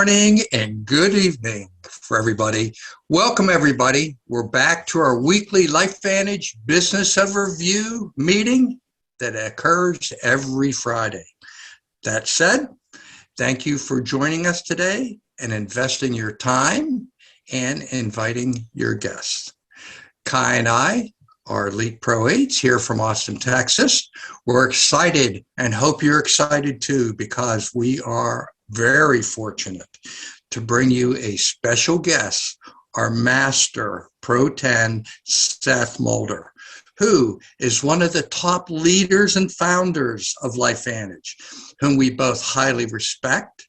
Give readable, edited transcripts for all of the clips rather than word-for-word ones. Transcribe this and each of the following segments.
morning and good evening for everybody. Welcome, everybody. We're back to our weekly LifeVantage Business Overview meeting that occurs every Friday. That said, thank you for joining us today and investing your time and inviting your guests. Kai and I are Elite Pro 8s here from Austin, Texas. We're excited and hope you're excited too, because we are very fortunate to bring you a special guest, our Master Pro 10, Seth Mulder, who is one of the top leaders and founders of LifeVantage, whom we both highly respect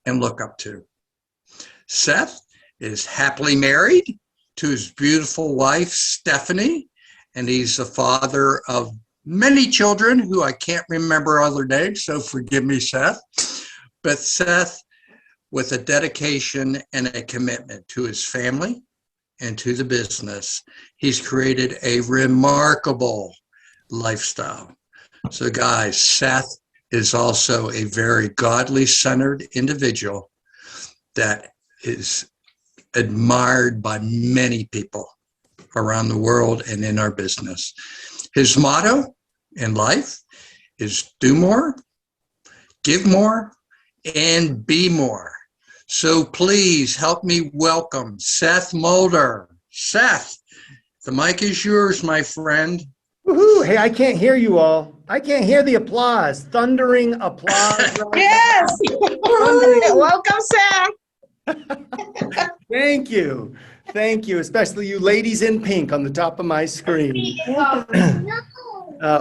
and look up to. Seth is happily married to his beautiful wife, Stephanie, and he's the father of many children who I can't remember other names, so forgive me, Seth. But Seth, with a dedication and a commitment to his family and to the business, he's created a remarkable lifestyle. So guys, Seth is also a very godly centered individual that is admired by many people around the world and in our business. His motto in life is do more, give more, and be more. So please help me welcome Seth Mulder. Seth, the mic is yours, my friend. Woohoo! Hey, I can't hear you all. I can't hear the applause. Thundering applause. Yes! Welcome, Seth. Thank you. Thank you, especially you ladies in pink on the top of my screen.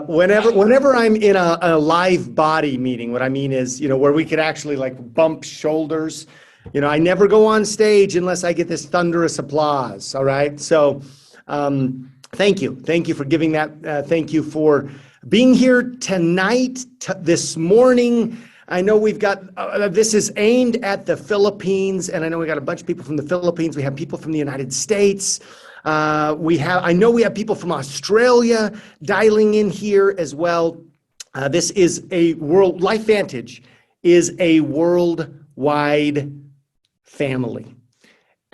Whenever I'm in a live body meeting, what I mean is, where we could actually like bump shoulders, I never go on stage unless I get this thunderous applause. All right. So thank you. Thank you for giving that. Thank you for being here tonight, this morning. I know we've got, this is aimed at the Philippines, and I know we got a bunch of people from the Philippines. We have people from the United States. I know we have people from Australia dialing in here as well. This is LifeVantage is a worldwide family.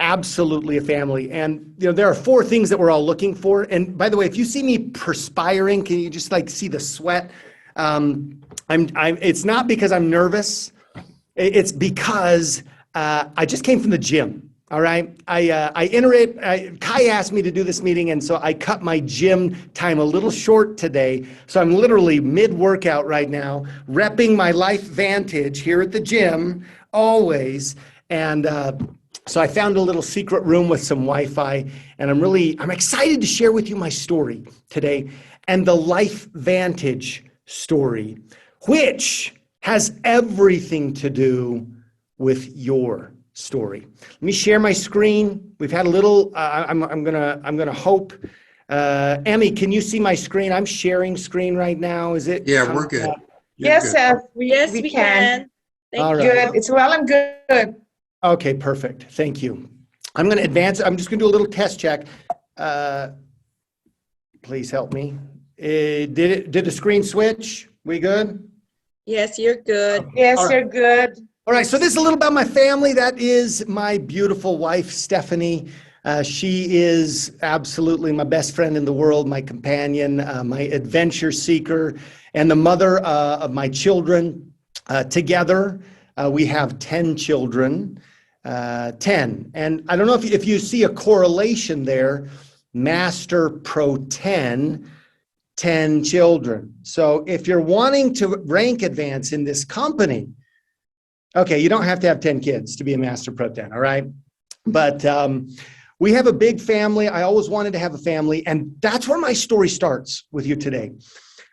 Absolutely a family. And there are four things that we're all looking for. And by the way, if you see me perspiring, can you just see the sweat? It's not because I'm nervous. It's because I just came from the gym. All right. Kai asked me to do this meeting, and so I cut my gym time a little short today. So I'm literally mid-workout right now, repping my LifeVantage here at the gym, always. And so I found a little secret room with some Wi-Fi, and I'm excited to share with you my story today and the LifeVantage story, which has everything to do with your story. Let me share my screen. We've had a little. I'm gonna hope. Emmy, can you see my screen? I'm sharing screen right now. Is it? Yeah, we're good. Yes, Seth. We can. Thank you. Good. It's well and good. Okay, perfect. Thank you. I'm going to advance. I'm just going to do a little test check. Please help me. Did the screen switch? We good? Yes, you're good. Okay. Yes, All right. you're good. All right, so this is a little about my family. That is my beautiful wife, Stephanie. She is absolutely my best friend in the world, my companion, my adventure seeker, and the mother of my children. Together, we have 10 children, 10. And I don't know if you see a correlation there, Master Pro 10, 10 children. So if you're wanting to rank advance in this company, okay, you don't have to have 10 kids to be a Master Pro 10, all right? But we have a big family. I always wanted to have a family, and that's where my story starts with you today.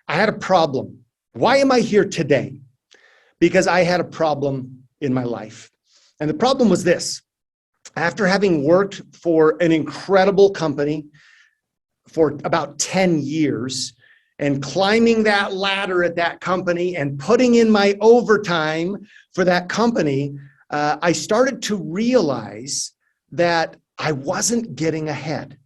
I had a problem. Why am I here today? Because I had a problem in my life. And the problem was this. After having worked for an incredible company for about 10 years and climbing that ladder at that company and putting in my overtime for that company, I started to realize that I wasn't getting ahead.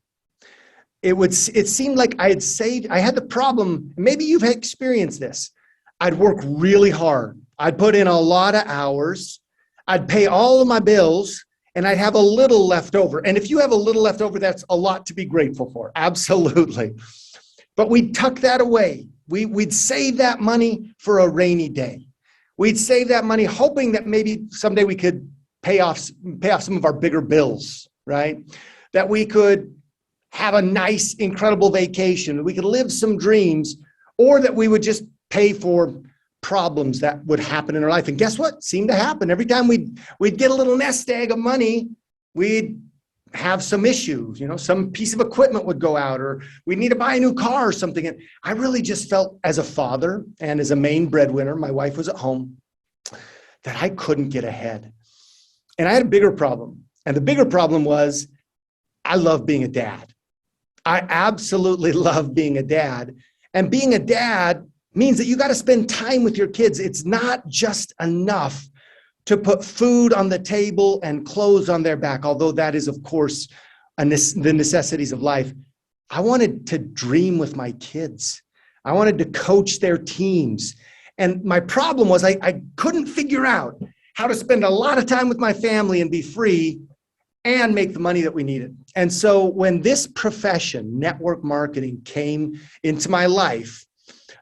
It seemed like I had the problem, maybe you've experienced this. I'd work really hard. I'd put in a lot of hours. I'd pay all of my bills and I'd have a little left over. And if you have a little left over, that's a lot to be grateful for. Absolutely. But we'd tuck that away. We'd save that money for a rainy day. We'd save that money hoping that maybe someday we could pay off some of our bigger bills, right? That we could have a nice, incredible vacation. We could live some dreams, or that we would just pay for problems that would happen in our life. And guess what? Seemed to happen. Every time we'd get a little nest egg of money, we'd have some issues, some piece of equipment would go out, or we need to buy a new car or something. And I really just felt, as a father and as a main breadwinner, my wife was at home, that I couldn't get ahead. And I had a bigger problem. And the bigger problem was, I love being a dad. I absolutely love being a dad. And being a dad means that you got to spend time with your kids. It's not just enough to put food on the table and clothes on their back, although that is, of course, the necessities of life. I wanted to dream with my kids. I wanted to coach their teams. And my problem was I couldn't figure out how to spend a lot of time with my family and be free and make the money that we needed. And so when this profession, network marketing, came into my life,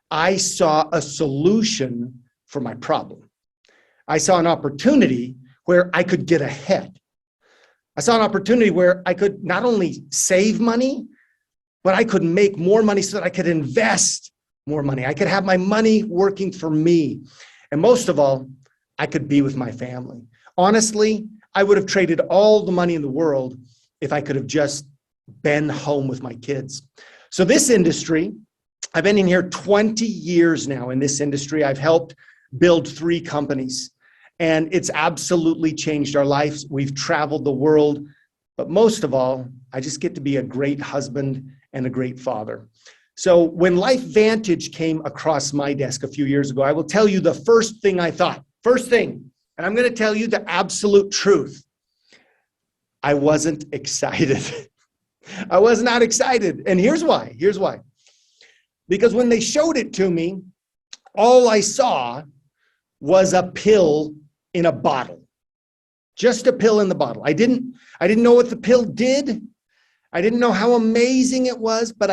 I saw a solution for my problem. I saw an opportunity where I could get ahead. I saw an opportunity where I could not only save money, but I could make more money so that I could invest more money. I could have my money working for me. And most of all, I could be with my family. Honestly, I would have traded all the money in the world if I could have just been home with my kids. So this industry, I've been in here 20 years now in this industry. I've helped build 3 companies. And it's absolutely changed our lives. We've traveled the world, but most of all, I just get to be a great husband and a great father. So when LifeVantage came across my desk a few years ago, I will tell you the first thing I thought. First thing, and I'm going to tell you the absolute truth. I wasn't excited. I was not excited. And here's why. Because when they showed it to me, all I saw was a pill in a bottle. Just a pill in the bottle. I didn't know what the pill did. I didn't know how amazing it was, but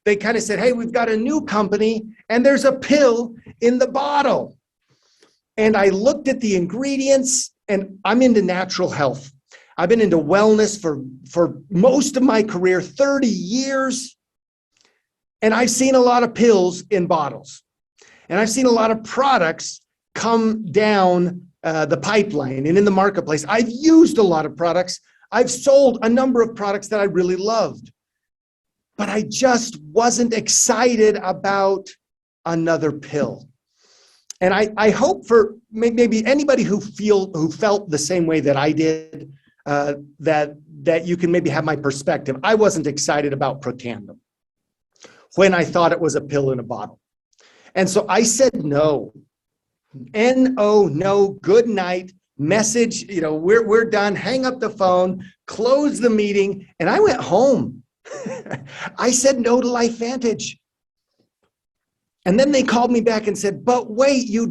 they kind of said, hey, we've got a new company and there's a pill in the bottle. And I looked at the ingredients, and I'm into natural health. I've been into wellness for most of my career, 30 years. And I've seen a lot of pills in bottles. And I've seen a lot of products come down the pipeline and in the marketplace. I've used a lot of products. I've sold a number of products that I really loved. But I just wasn't excited about another pill. And I hope for maybe anybody who felt the same way that I did, that you can maybe have my perspective. I wasn't excited about Protandim when I thought it was a pill in a bottle. And so I said no. N-O, no, good night, message, we're done, hang up the phone, close the meeting, and I went home. I said no to LifeVantage. And then they called me back and said, but wait, we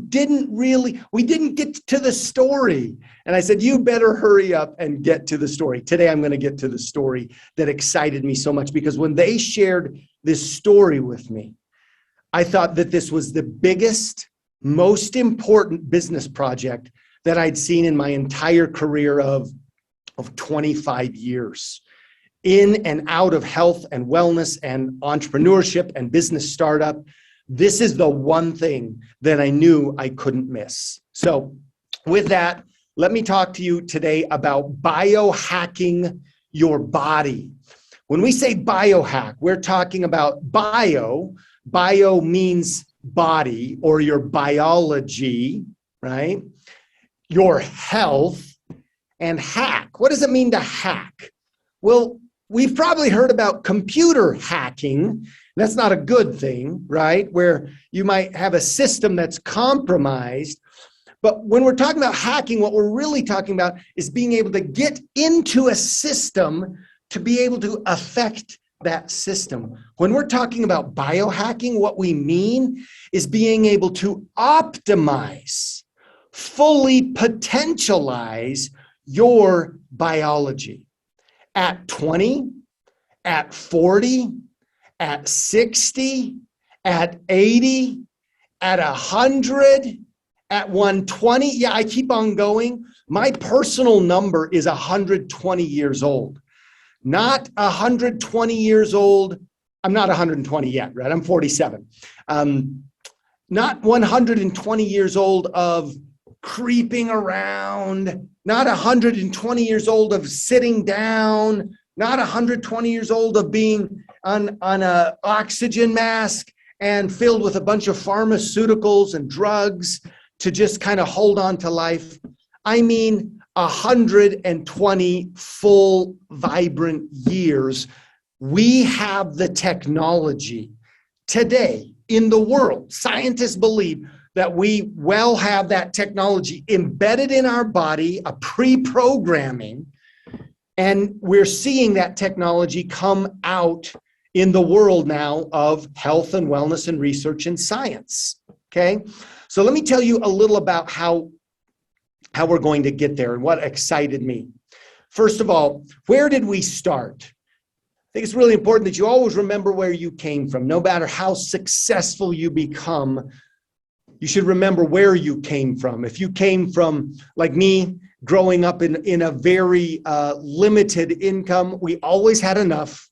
didn't get to the story. And I said, you better hurry up and get to the story. Today, I'm going to get to the story that excited me so much, because when they shared this story with me, I thought that this was the biggest, most important business project that I'd seen in my entire career of 25 years. In and out of health and wellness and entrepreneurship and business startup. This is the one thing that I knew I couldn't miss. So with that, let me talk to you today about biohacking your body. When we say biohack, we're talking about bio. Bio means body or your biology, right? Your health, and hack. What does it mean to hack? Well, we've probably heard about computer hacking. That's not a good thing, right? Where you might have a system that's compromised. But when we're talking about hacking, what we're really talking about is being able to get into a system to be able to affect that system. When we're talking about biohacking, what we mean is being able to optimize fully potentialize your biology at 20, at 40, at 60, at 80, at 100, at 120. Yeah, I keep on going. My personal number is 120 years old. Not 120 years old. I'm not 120 yet, right? I'm 47. Not 120 years old of creeping around, not 120 years old of sitting down, not 120 years old of being on an oxygen mask and filled with a bunch of pharmaceuticals and drugs to just kind of hold on to life. I mean, 120 full, vibrant years. We have the technology today in the world. Scientists believe that we well have that technology embedded in our body, a pre-programming, and we're seeing that technology come out in the world now of health and wellness and research and science, okay? So let me tell you a little about how we're going to get there and what excited me. First of all, where did we start? I think it's really important that you always remember where you came from. No matter how successful you become, you should remember where you came from. If you came from, like me, growing up in a very limited income, we always had enough.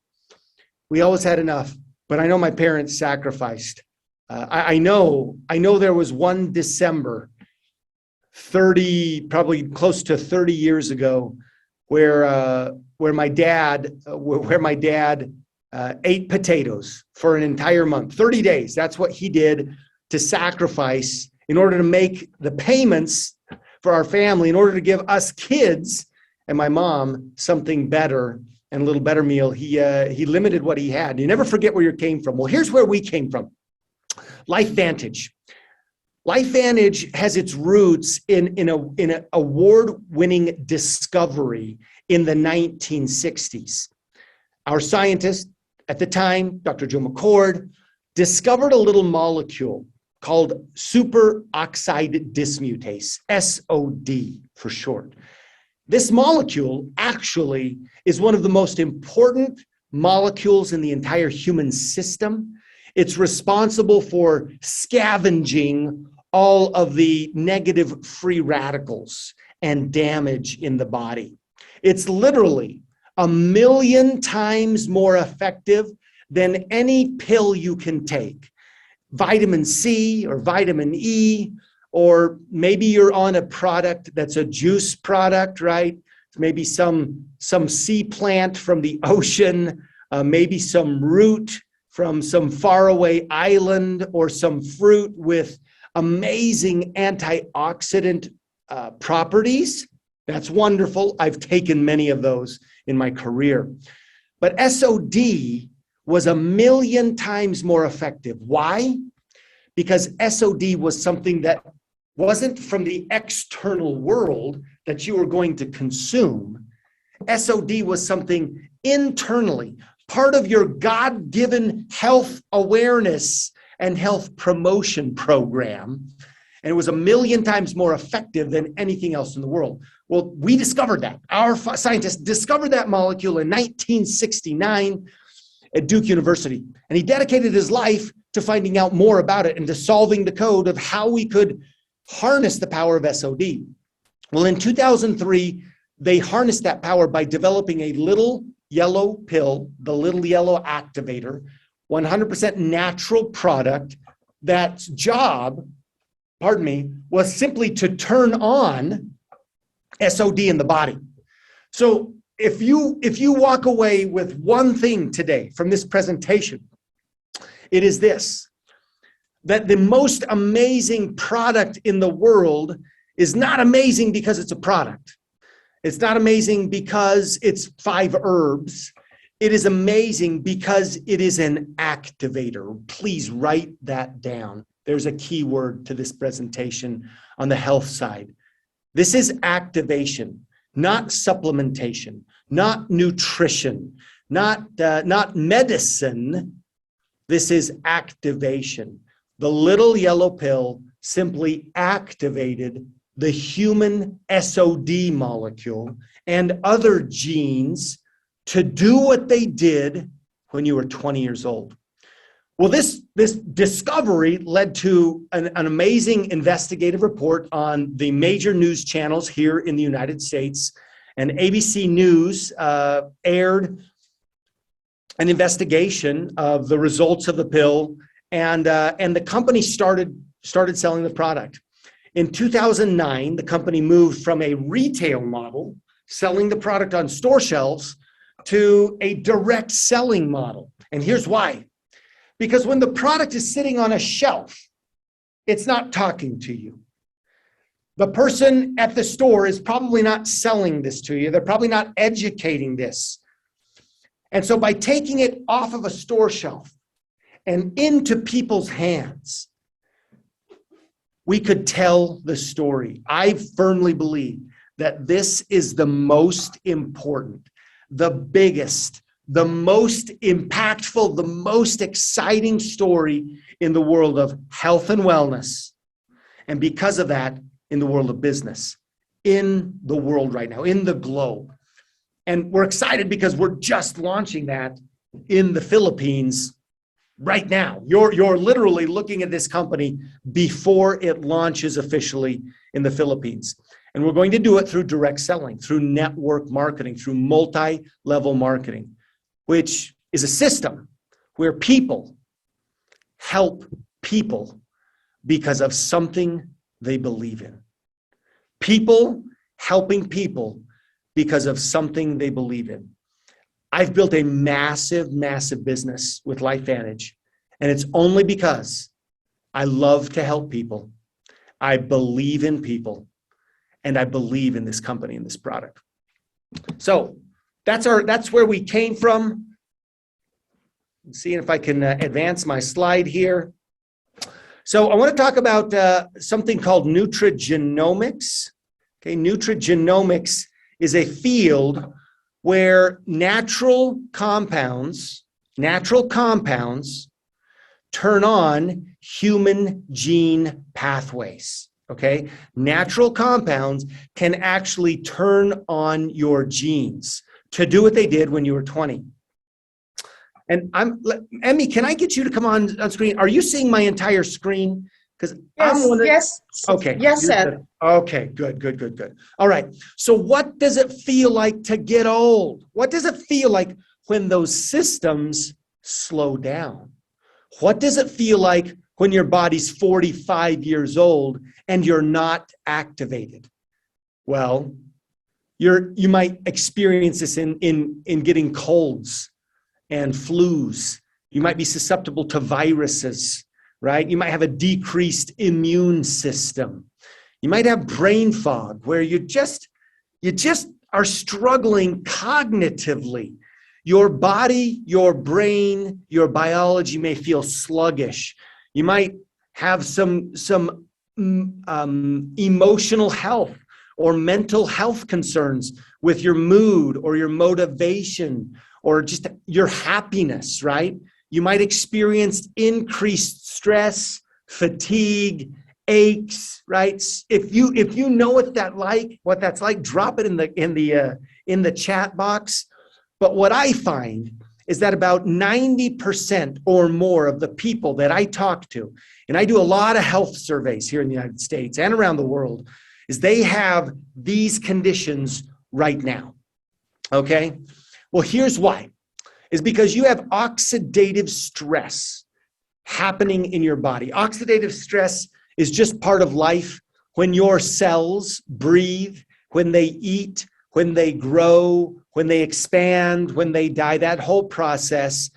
We always had enough. But I know my parents sacrificed. I know there was one December, 30, probably close to 30 years ago, where my dad ate potatoes for an entire month, 30 days. That's what he did to sacrifice in order to make the payments for our family, in order to give us kids and my mom something better and a little better meal. He limited what he had. You never forget where you came from. Well, here's where we came from. LifeVantage. LifeVantage has its roots in an award-winning discovery in the 1960s. Our scientist at the time, Dr. Joe McCord, discovered a little molecule called superoxide dismutase, SOD for short. This molecule actually is one of the most important molecules in the entire human system. It's responsible for scavenging all of the negative free radicals and damage in the body. It's literally 1,000,000 times more effective than any pill you can take. Vitamin C or vitamin E, or maybe you're on a product that's a juice product, right? Maybe some sea plant from the ocean, maybe some root from some faraway island, or some fruit with amazing antioxidant properties. That's wonderful. I've taken many of those in my career. But SOD was 1,000,000 times more effective. Why? Because SOD was something that wasn't from the external world that you were going to consume. SOD was something internally, part of your God-given health awareness and health promotion program. And it was 1,000,000 times more effective than anything else in the world. Well, we discovered that. Our scientists discovered that molecule in 1969 at Duke University. And he dedicated his life to finding out more about it and to solving the code of how we could harness the power of SOD. Well, in 2003, they harnessed that power by developing a little yellow pill, the little yellow activator, 100% natural product that's job, was simply to turn on SOD in the body. So if you walk away with one thing today from this presentation, it is this: that the most amazing product in the world is not amazing because it's a product. It's not amazing because it's 5 herbs. It is amazing because it is an activator. Please write that down. There's a key word to this presentation on the health side. This is activation, not supplementation, not nutrition, not medicine. This is activation. The little yellow pill simply activated the human SOD molecule and other genes to do what they did when you were 20 years old. Well, this discovery led to an amazing investigative report on the major news channels here in the United States. And ABC News aired an investigation of the results of the pill, and the company started selling the product. In 2009, the company moved from a retail model, selling the product on store shelves, to a direct selling model. And here's why. Because when the product is sitting on a shelf, it's not talking to you. The person at the store is probably not selling this to you. They're probably not educating this. And so by taking it off of a store shelf and into people's hands, we could tell the story. I firmly believe that this is the most important, the biggest, the most impactful, the most exciting story in the world of health and wellness. And because of that, in the world of business, in the world right now, in the globe. And we're excited because we're just launching that in the Philippines right now. You're literally looking at this company before it launches officially in the Philippines. And we're going to do it through direct selling, through network marketing, through multi-level marketing, which is a system where people help people because of something they believe in. People helping people because of something they believe in. I've built a massive, massive business with LifeVantage, and it's only because I love to help people. I believe in people, and I believe in this company and this product. So that's where we came from. Let's see if I can advance my slide here. So I want to talk about something called Nutrigenomics. Okay, Nutrigenomics is a field where natural compounds turn on human gene pathways. Okay, natural compounds can actually turn on your genes to do what they did when you were 20. And Emmy, can I get you to come on screen? Are you seeing my entire screen? Because yes. Okay. Yes, Seth. Okay, good. All right. So what does it feel like to get old? What does it feel like when those systems slow down? What does it feel like when your body's 45 years old and you're not activated? Well, you might experience this in getting colds and flus. You might be susceptible to viruses, right? You might have a decreased immune system. You might have brain fog where you just are struggling cognitively. Your body, your brain, your biology may feel sluggish. You might have some emotional health or mental health concerns with your mood or your motivation or just your happiness, right? You might experience increased stress, fatigue, aches, right? If you know what that's like, drop it in the chat box. But what I find is that about 90% or more of the people that I talk to, and I do a lot of health surveys here in the United States and around the world, is they have these conditions right now. Okay? Well, here's why. Is because you have oxidative stress happening in your body. Oxidative stress is just part of life. When your cells breathe, when they eat, when they grow, when they expand, when they die, that whole process,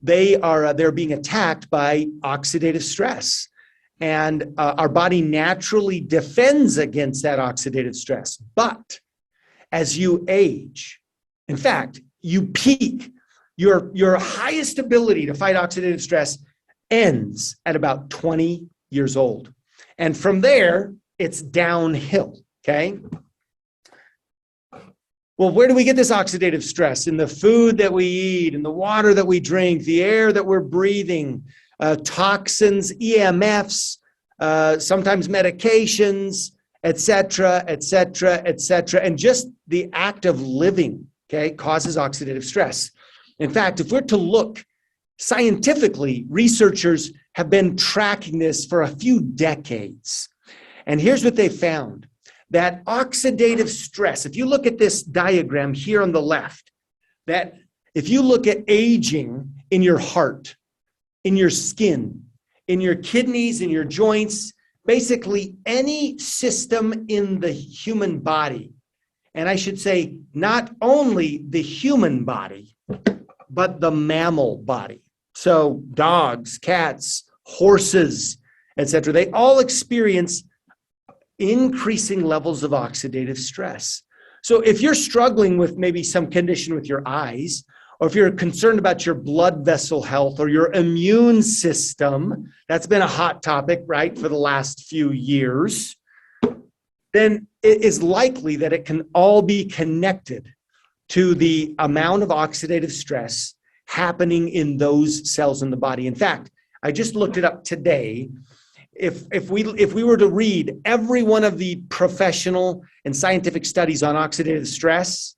they're being attacked by oxidative stress. And our body naturally defends against that oxidative stress. But as you age, in fact, you peak, your highest ability to fight oxidative stress ends at about 20 years old. And from there, it's downhill, okay? Well, where do we get this oxidative stress? In the food that we eat, in the water that we drink, the air that we're breathing, toxins, EMFs, sometimes medications, et cetera, et cetera, et cetera. And just the act of living, okay, causes oxidative stress. In fact, if we're to look scientifically, researchers have been tracking this for a few decades. And here's what they found, that oxidative stress, if you look at this diagram here on the left, that if you look at aging in your heart, in your skin, in your kidneys, in your joints, basically any system in the human body, and I should say not only the human body, but the mammal body. So dogs, cats, horses, etc., they all experience increasing levels of oxidative stress. So if you're struggling with maybe some condition with your eyes, or if you're concerned about your blood vessel health or your immune system, that's been a hot topic, right, for the last few years, then it is likely that it can all be connected to the amount of oxidative stress happening in those cells in the body. In fact, I just looked it up today. If we were to read every one of the professional and scientific studies on oxidative stress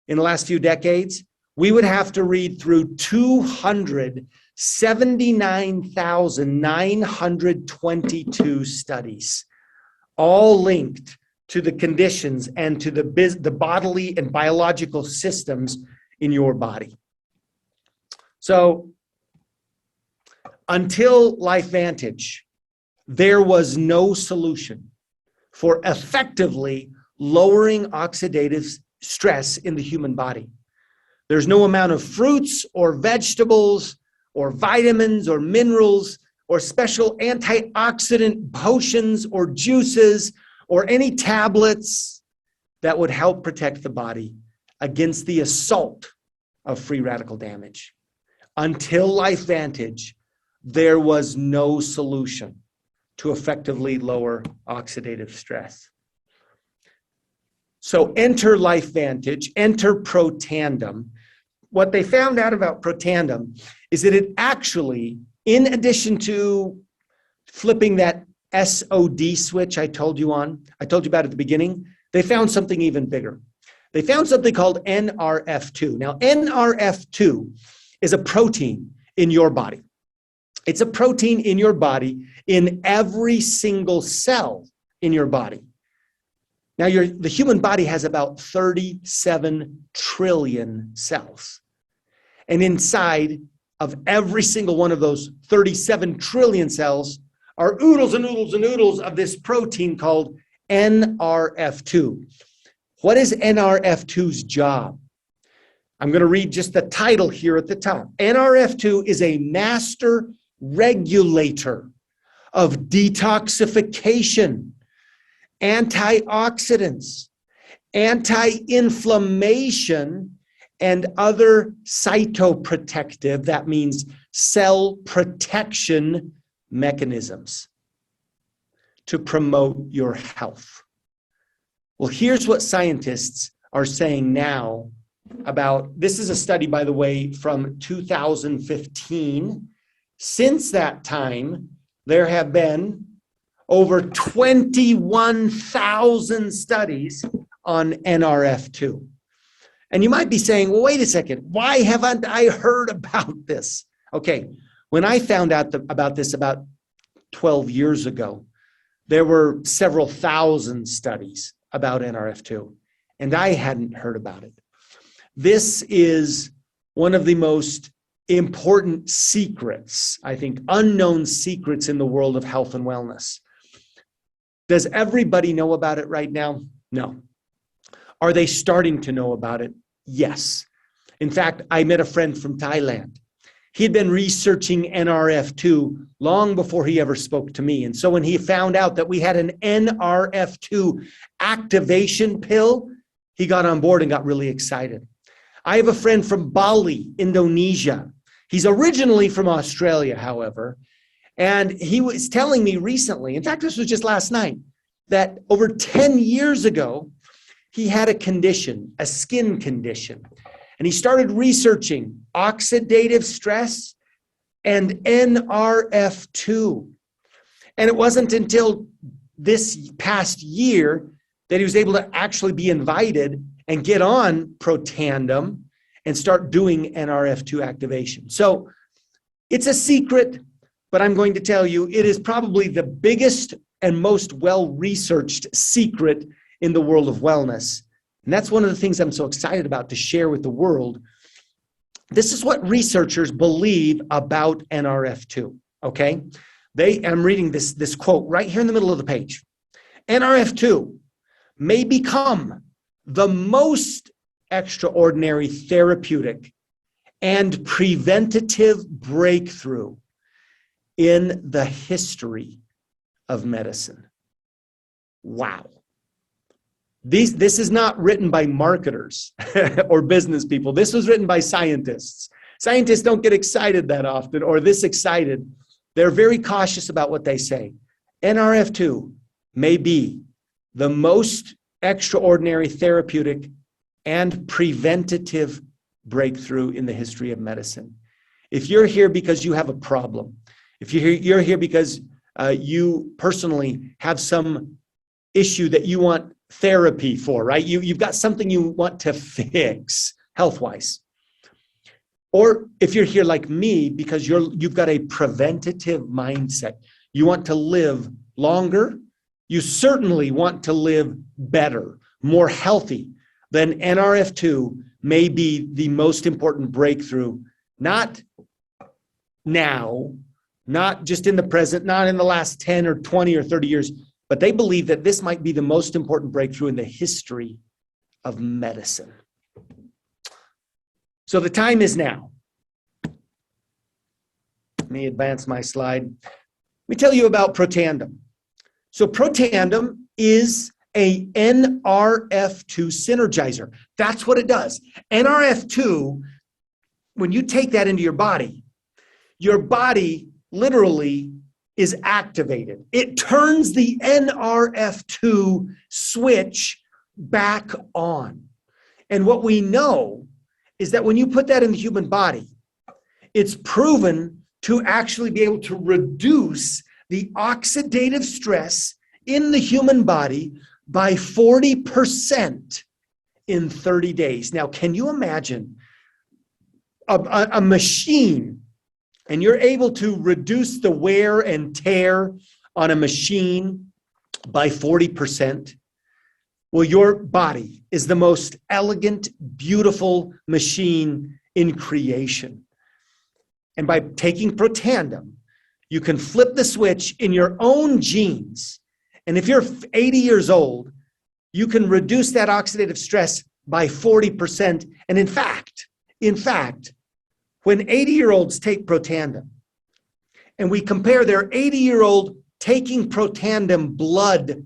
in the last few decades, we would have to read through 279,922 studies, all linked to the conditions and to the bodily and biological systems in your body. So until LifeVantage, there was no solution for effectively lowering oxidative stress in the human body. There's no amount of fruits or vegetables or vitamins or minerals or special antioxidant potions or juices or any tablets that would help protect the body against the assault of free radical damage. Until LifeVantage, there was no solution to effectively lower oxidative stress. So enter LifeVantage, enter Protandim. What they found out about Protandim is that it actually, in addition to flipping that SOD switch I told you about at the beginning, they found something even bigger. They found something called NRF2. Now, NRF2 is a protein in your body. It's a protein in your body in every single cell in your body. Now, the human body has about 37 trillion cells. And inside of every single one of those 37 trillion cells are oodles and oodles and oodles of this protein called NRF2. What is NRF2's job? I'm going to read just the title here at the top. NRF2 is a master regulator of detoxification, antioxidants, anti-inflammation, and other cytoprotective, that means cell protection mechanisms to promote your health. Well, here's what scientists are saying now about, this is a study, by the way, from 2015. Since that time, there have been over 21,000 studies on NRF2. And you might be saying, well, wait a second, why haven't I heard about this? Okay, when I found out about this about 12 years ago, there were several thousand studies about NRF2, and I hadn't heard about it. This is one of the most important secrets, I think, unknown secrets in the world of health and wellness. Does everybody know about it right now? No. Are they starting to know about it? Yes. In fact, I met a friend from Thailand. He had been researching NRF2 long before he ever spoke to me. And so when he found out that we had an NRF2 activation pill, he got on board and got really excited. I have a friend from Bali, Indonesia. He's originally from Australia, however, and he was telling me recently, in fact, this was just last night, that over 10 years ago, he had a condition, a skin condition, and he started researching oxidative stress and NRF2. And it wasn't until this past year that he was able to actually be invited and get on Protandim and start doing NRF2 activation. So it's a secret, but I'm going to tell you, it is probably the biggest and most well-researched secret in the world of wellness. And that's one of the things I'm so excited about to share with the world. This is what researchers believe about NRF2, okay? I'm reading this quote right here in the middle of the page. NRF2 may become the most extraordinary therapeutic and preventative breakthrough in the history of medicine. Wow. This is not written by marketers or business people. This was written by scientists. Scientists don't get excited that often or this excited. They're very cautious about what they say. NRF2 may be the most extraordinary therapeutic and preventative breakthrough in the history of medicine. If you're here because you have a problem, if you're here because you personally have some issue that you want therapy for, right? You've got something you want to fix health-wise. Or if you're here like me because you've got a preventative mindset, you want to live longer, you certainly want to live better, more healthy, then NRF2 may be the most important breakthrough, not now, not just in the present, not in the last 10 or 20 or 30 years, but they believe that this might be the most important breakthrough in the history of medicine. So the time is now. Let me advance my slide. Let me tell you about Protandim. So Protandim is a NRF2 synergizer. That's what it does. NRF2, when you take that into your body literally is activated. It turns the NRF2 switch back on. And what we know is that when you put that in the human body, it's proven to actually be able to reduce the oxidative stress in the human body by 40% in 30 days. Now, can you imagine a machine, and you're able to reduce the wear and tear on a machine by 40%? Well, your body is the most elegant, beautiful machine in creation. And by taking Protandim, you can flip the switch in your own genes. And if you're 80 years old, you can reduce that oxidative stress by 40%. And in fact, when 80-year-olds take Protandim, and we compare their 80-year-old taking Protandim blood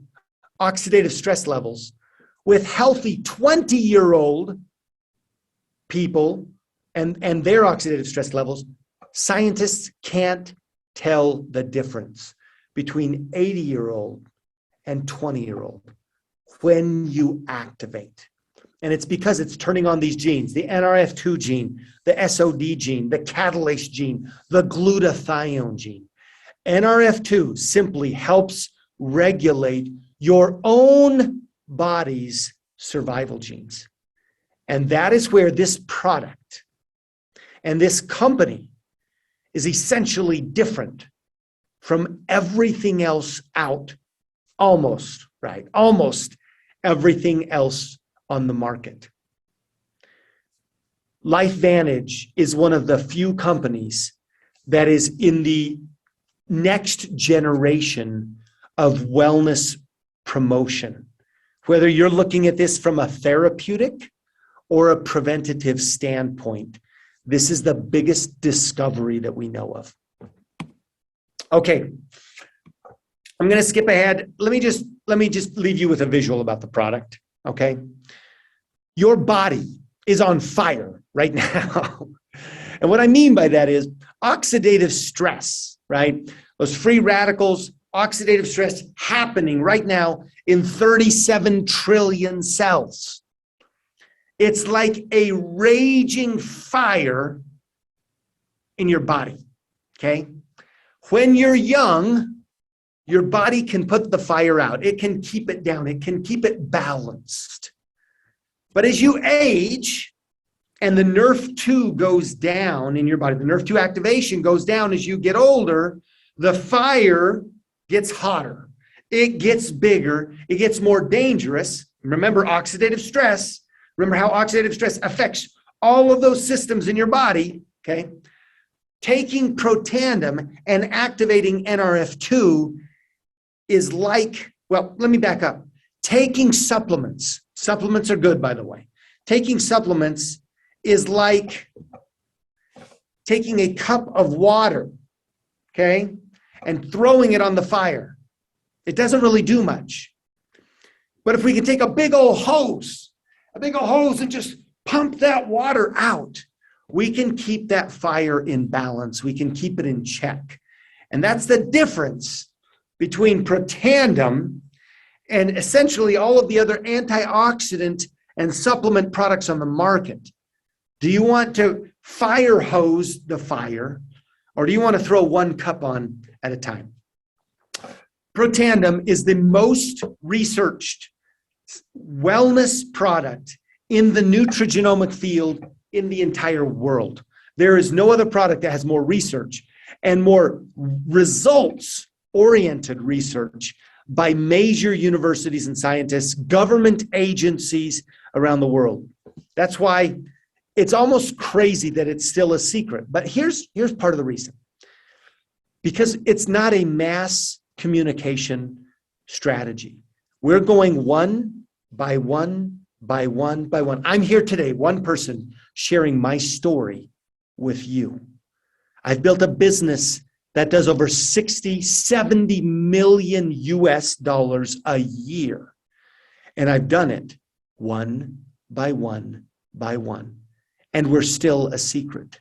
oxidative stress levels with healthy 20-year-old people and their oxidative stress levels, scientists can't tell the difference between 80-year-old and 20-year-old when you activate. And it's because it's turning on these genes, the NRF2 gene, the SOD gene, the catalase gene, the glutathione gene. NRF2 simply helps regulate your own body's survival genes. And that is where this product and this company is essentially different from everything else out, almost everything else on the market. LifeVantage is one of the few companies that is in the next generation of wellness promotion. Whether you're looking at this from a therapeutic or a preventative standpoint, this is the biggest discovery that we know of. Okay, I'm going to skip ahead. Let me just leave you with a visual about the product, okay? Your body is on fire right now. And what I mean by that is oxidative stress, right? Those free radicals, oxidative stress happening right now in 37 trillion cells. It's like a raging fire in your body, okay? When you're young, your body can put the fire out. It can keep it down. It can keep it balanced. But as you age and the NRF2 goes down in your body, the NRF2 activation goes down as you get older, the fire gets hotter. It gets bigger. It gets more dangerous. Remember oxidative stress. Remember how oxidative stress affects all of those systems in your body, okay? Taking Protandim and activating NRF2 is like, well, let me back up. Taking supplements are good, by the way. Taking supplements is like taking a cup of water, okay, and throwing it on the fire. It doesn't really do much. But if we can take a big old hose and just pump that water out, we can keep that fire in balance. We can keep it in check. And that's the difference between Protandim and essentially all of the other antioxidant and supplement products on the market. Do you want to fire hose the fire, or do you want to throw one cup on at a time? Protandim is the most researched wellness product in the nutrigenomic field in the entire world. There is no other product that has more research and more results-oriented research by major universities and scientists, government agencies around the world. That's why it's almost crazy that it's still a secret. But here's part of the reason. Because it's not a mass communication strategy. We're going one by one by one by one. I'm here today, one person sharing my story with you. I've built a business that does over 60, 70 million US dollars a year. And I've done it one by one by one. And we're still a secret.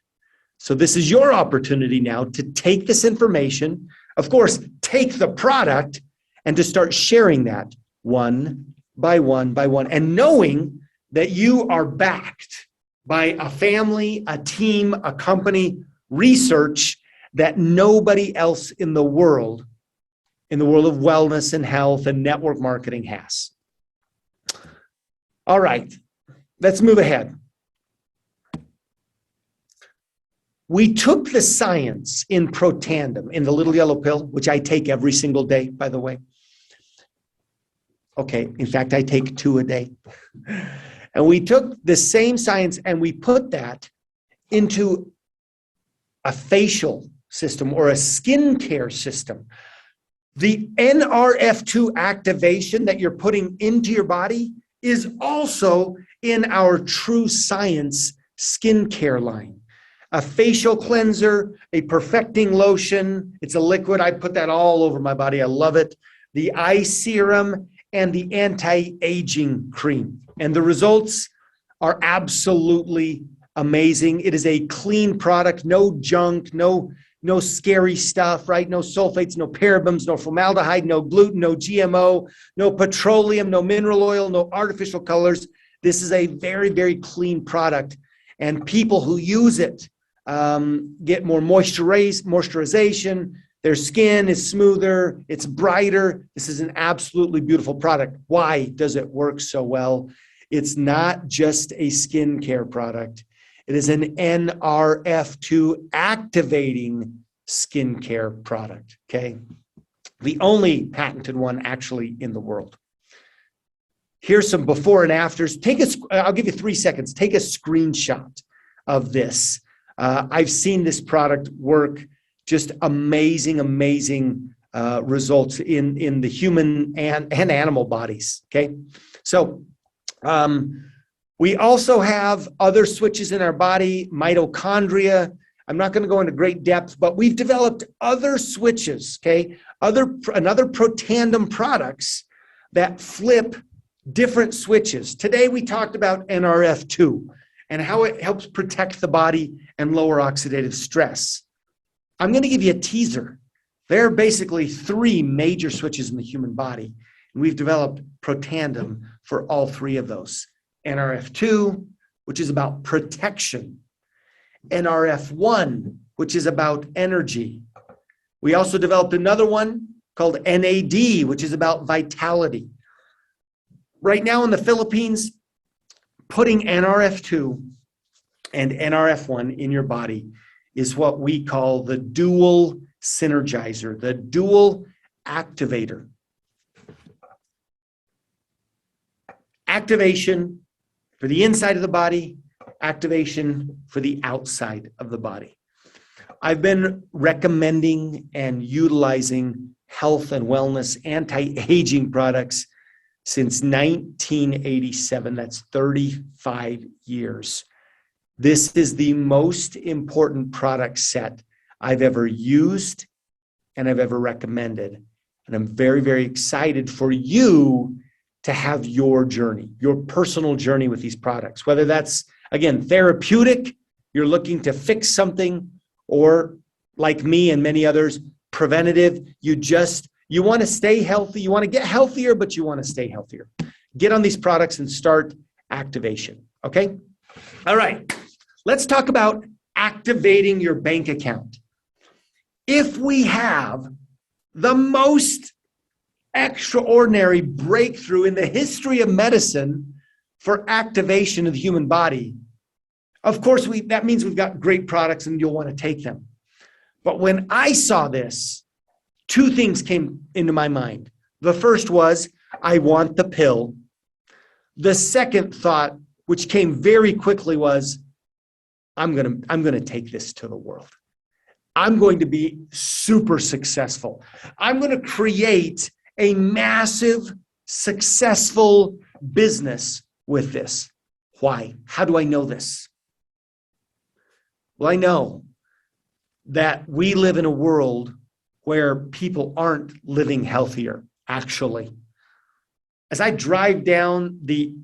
So this is your opportunity now to take this information, of course, take the product and to start sharing that one by one by one, and knowing that you are backed by a family, a team, a company, research that nobody else in the world of wellness and health and network marketing has. All right, let's move ahead. We took the science in Protandim, in the little yellow pill, which I take every single day, by the way. Okay, in fact, I take 2 a day. And we took the same science and we put that into a facial system or a skincare system. The NRF2 activation that you're putting into your body is also in our True Science skincare line. A facial cleanser, a perfecting lotion. It's a liquid. I put that all over my body. I love it. The eye serum and the anti-aging cream. And the results are absolutely amazing. It is a clean product, no junk, no scary stuff, right? No sulfates, no parabens, no formaldehyde, no gluten, no GMO, no petroleum, no mineral oil, no artificial colors. This is a very, very clean product. And people who use it get more moisturization. Their skin is smoother, it's brighter. This is an absolutely beautiful product. Why does it work so well? It's not just a skincare product. It is an NRF2 activating skincare product, okay? The only patented one actually in the world. Here's some before and afters. I'll give you 3 seconds. Take a screenshot of this. I've seen this product work. Just amazing results in the human and animal bodies, okay? So we also have other switches in our body, mitochondria. I'm not going to go into great depth, but we've developed other switches, okay? Another Protandim products that flip different switches. Today we talked about NRF2 and how it helps protect the body and lower oxidative stress. I'm going to give you a teaser. There are basically 3 major switches in the human body, and we've developed Protandim for all 3 of those. NRF2, which is about protection. NRF1, which is about energy. We also developed another one called NAD, which is about vitality. Right now in the Philippines, putting NRF2 and NRF1 in your body is what we call the dual synergizer, the dual activator. Activation for the inside of the body, activation for the outside of the body. I've been recommending and utilizing health and wellness anti-aging products since 1987. That's 35 years. This is the most important product set I've ever used and I've ever recommended. And I'm very, very excited for you to have your journey, your personal journey with these products, whether that's, again, therapeutic, you're looking to fix something, or like me and many others, preventative, you want to stay healthy, you want to get healthier, but you want to stay healthier. Get on these products and start activation, okay? All right, let's talk about activating your bank account. If we have the most extraordinary breakthrough in the history of medicine for activation of the human body, of course, that means we've got great products and you'll want to take them. But when I saw this, two things came into my mind. The first was, I want the pill. The second thought, which came very quickly, was, I'm gonna take this to the world. I'm going to be super successful. I'm going to create a massive, successful business with this. Why? How do I know this? Well, I know that we live in a world where people aren't living healthier, actually. As I drive down the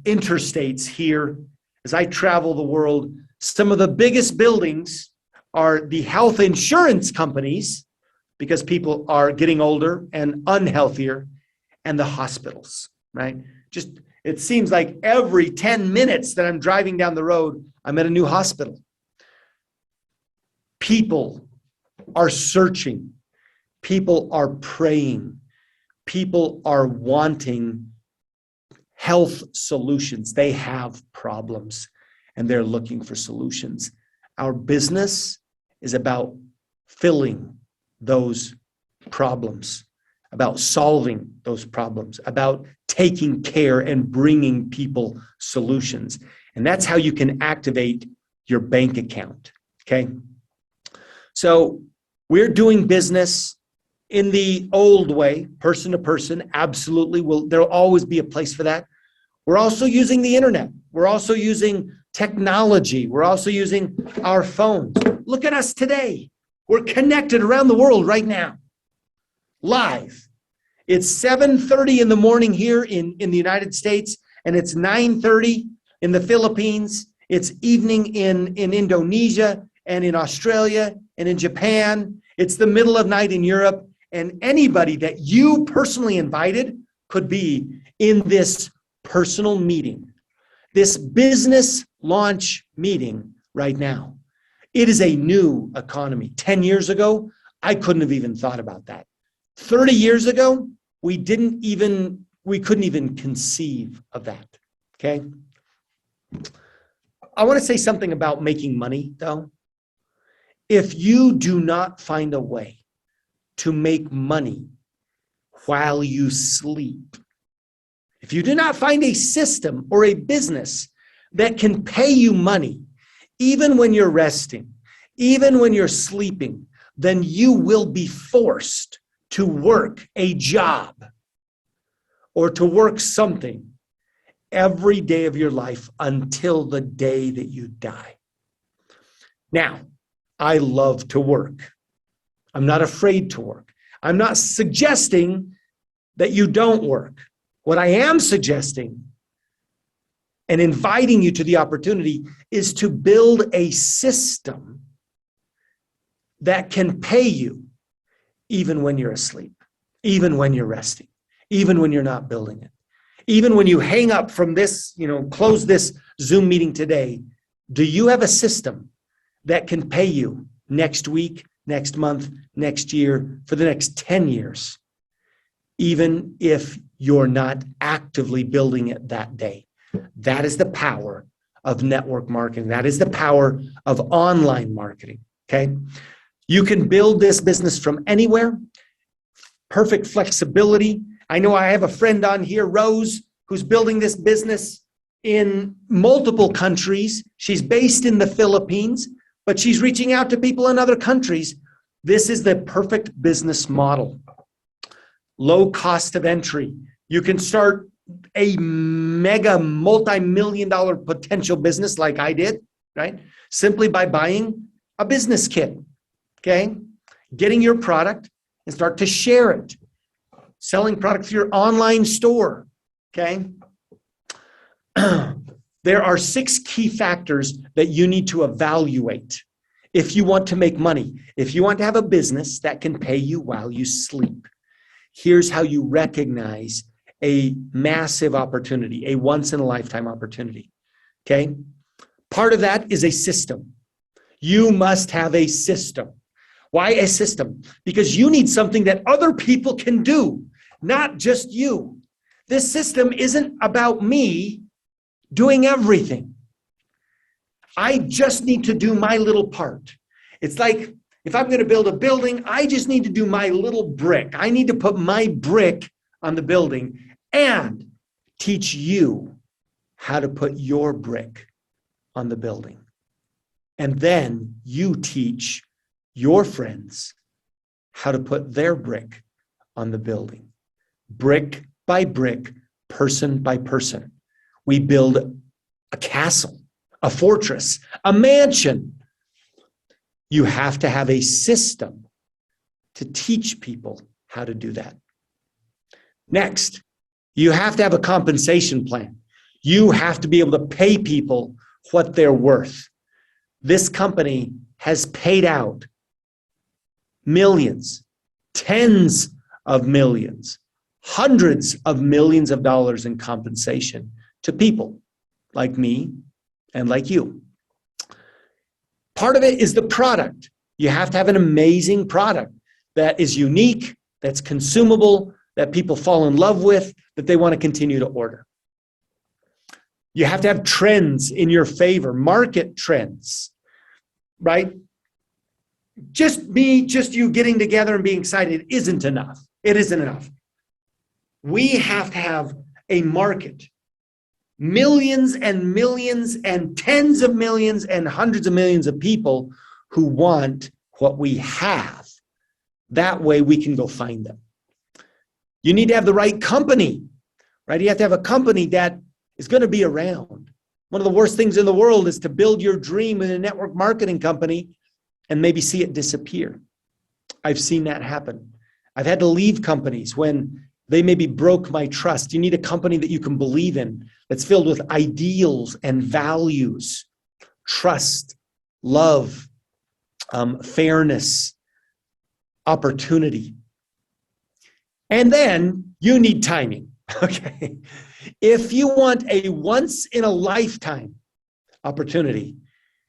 interstates here, as I travel the world, some of the biggest buildings are the health insurance companies, because people are getting older and unhealthier, and the hospitals, right? It seems like every 10 minutes that I'm driving down the road, I'm at a new hospital. People are searching. People are praying. People are wanting health solutions. They have problems and they're looking for solutions. Our business is about filling those problems, about solving those problems, about taking care and bringing people solutions. And that's how you can activate your bank account, okay? So we're doing business in the old way, person to person, absolutely. There'll always be a place for that. We're also using the internet. We're also using technology. We're also using our phones. Look at us today. We're connected around the world right now, live. It's 7:30 in the morning here in the United States, and it's 9:30 in the Philippines. It's evening in Indonesia and in Australia and in Japan. It's the middle of night in Europe, and anybody that you personally invited could be in this personal meeting, this business launch meeting right now. It is a new economy. 10 years ago, I couldn't have even thought about that. 30 years ago, we couldn't even conceive of that, okay? I want to say something about making money, though. If you do not find a way to make money while you sleep, if you do not find a system or a business that can pay you money, even when you're resting, even when you're sleeping, then you will be forced to work a job or to work something every day of your life until the day that you die. Now, I love to work. I'm not afraid to work. I'm not suggesting that you don't work. What I am suggesting and inviting you to the opportunity is to build a system that can pay you even when you're asleep, even when you're resting, even when you're not building it. Even when you hang up from this, close this Zoom meeting today, do you have a system that can pay you next week, next month, next year, for the next 10 years, even if you're not actively building it that day. That is the power of network marketing. That is the power of online marketing, okay? You can build this business from anywhere, perfect flexibility. I know I have a friend on here, Rose, who's building this business in multiple countries. She's based in the Philippines, but she's reaching out to people in other countries. This is the perfect business model. Low cost of entry. You can start a mega multi-million-dollar potential business like I did, right? Simply by buying a business kit, okay? Getting your product and start to share it. Selling product through your online store, okay? There are 6 key factors that you need to evaluate if you want to make money. If you want to have a business that can pay you while you sleep. Here's how you recognize a massive opportunity, a once-in-a-lifetime opportunity, okay? Part of that is a system. You must have a system. Why a system? Because you need something that other people can do, not just you. This system isn't about me doing everything. I just need to do my little part. It's like if I'm going to build a building, I just need to do my little brick. I need to put my brick on the building and teach you how to put your brick on the building. And then you teach your friends how to put their brick on the building. Brick by brick, person by person. We build a castle, a fortress, a mansion. You have to have a system to teach people how to do that. Next, you have to have a compensation plan. You have to be able to pay people what they're worth. This company has paid out millions, tens of millions, hundreds of millions of dollars in compensation to people like me and like you. Part of it is the product. You have to have an amazing product that is unique, that's consumable, that people fall in love with, that they want to continue to order. You have to have trends in your favor, market trends, right? Just you getting together and being excited isn't enough. It isn't enough. We have to have a market. Millions and millions and tens of millions and hundreds of millions of people who want what we have. That way we can go find them. You need to have the right company, right? You have to have a company that is going to be around. One of the worst things in the world is to build your dream in a network marketing company and maybe see it disappear. I've seen that happen. I've had to leave companies when they maybe broke my trust. You need a company that you can believe in, that's filled with ideals and values, trust, love, fairness, opportunity. And then you need timing, okay? If you want a once-in-a-lifetime opportunity,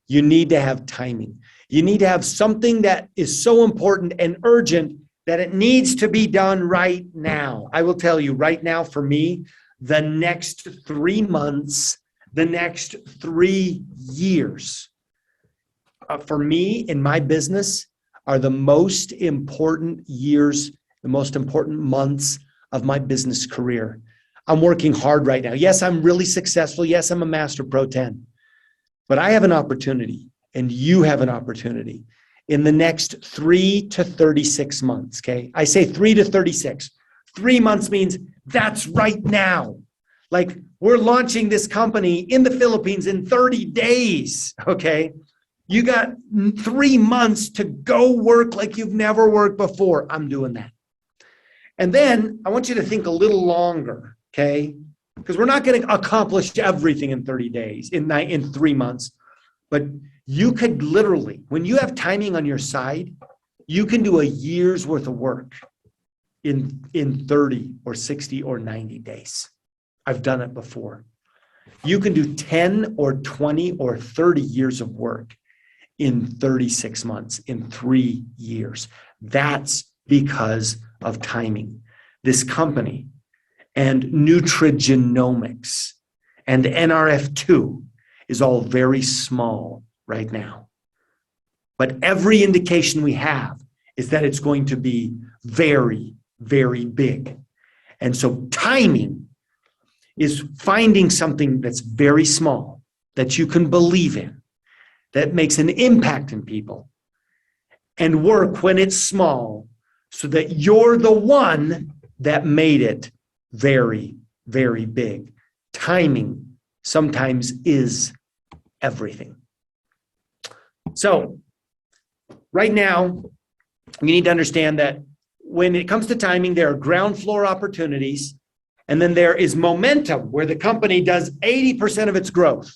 you need to have timing. You need to have something that is so important and urgent that it needs to be done right now. I will tell you right now, for me, the next 3 months, the next 3 years, for me in my business are the most important years, the most important months of my business career. I'm working hard right now. Yes, I'm really successful. Yes, I'm a Master Pro 10. But I have an opportunity, and you have an opportunity in the next 3 to 36 months, okay? I say 3 to 36. 3 months means that's right now. Like we're launching this company in the Philippines in 30 days, okay? You got 3 months to go work like you've never worked before. I'm doing that. And then I want you to think a little longer, okay? Because we're not going to accomplish everything in 30 days, in 3 months. But you could literally, when you have timing on your side, you can do a year's worth of work in 30 or 60 or 90 days. I've done it before. You can do 10 or 20 or 30 years of work in 36 months, in 3 years. That's because of timing. This company and Nutrigenomics and NRF2 is all very small right now. But every indication we have is that it's going to be very, very big. And so timing is finding something that's very small, that you can believe in, that makes an impact in people, and work when it's small so that you're the one that made it very, very big. Timing sometimes is everything. So right now, you need to understand that when it comes to timing, there are ground floor opportunities, and then there is momentum where the company does 80% of its growth.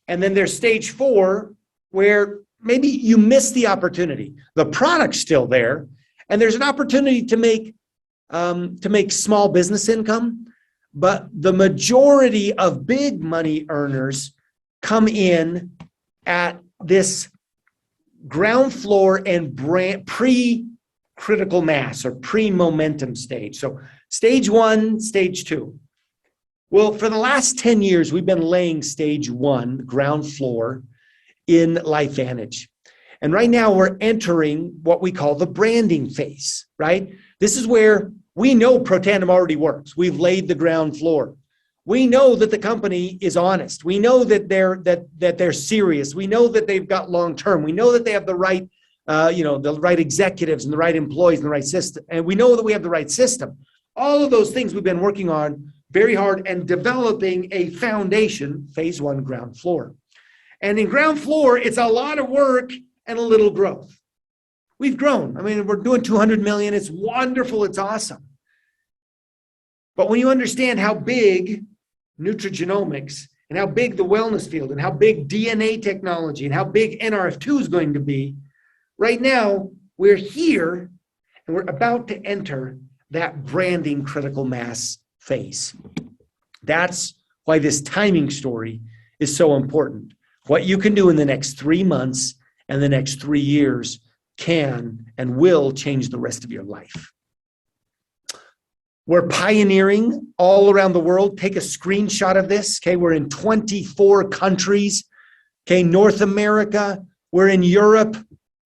And then there's stage 4 where maybe you miss the opportunity. The product's still there, and there's an opportunity to make small business income, but the majority of big money earners come in at this ground floor and pre-critical mass or pre-momentum stage. So stage 1, stage 2. Well, for the last 10 years, we've been laying stage 1, ground floor, in LifeVantage. And right now we're entering what we call the branding phase, right? This is where we know Protandim already works. We've laid the ground floor. We know that the company is honest. We know that they're serious. We know that they've got long term. We know that they have the right, the right executives and the right employees and the right system. And we know that we have the right system. All of those things we've been working on very hard and developing a foundation, phase 1, ground floor. And in ground floor, it's a lot of work and a little growth. We've grown. I mean, we're doing 200 million. It's wonderful. It's awesome. But when you understand how big nutrigenomics and how big the wellness field and how big DNA technology and how big NRF2 is going to be, right now we're here and we're about to enter that branding critical mass phase. That's why this timing story is so important. What you can do in the next 3 months and the next 3 years can and will change the rest of your life. We're pioneering all around the world. Take a screenshot of this. Okay, we're in 24 countries. Okay, North America. We're in Europe.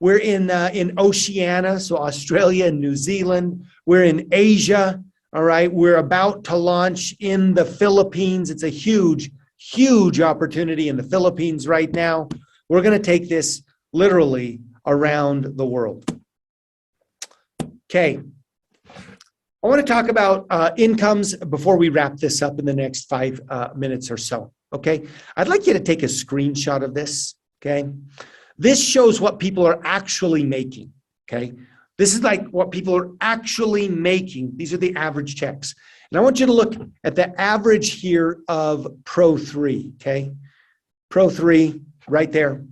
We're in Oceania, so Australia and New Zealand. We're in Asia. All right, we're about to launch in the Philippines. It's a huge, huge opportunity in the Philippines right now. We're going to take this literally around the world. Okay. I want to talk about incomes before we wrap this up in the next 5 minutes or so, okay? I'd like you to take a screenshot of this, okay? This shows what people are actually making, okay? This is like what people are actually making. These are the average checks. And I want you to look at the average here of Pro 3, okay? Pro 3, right there.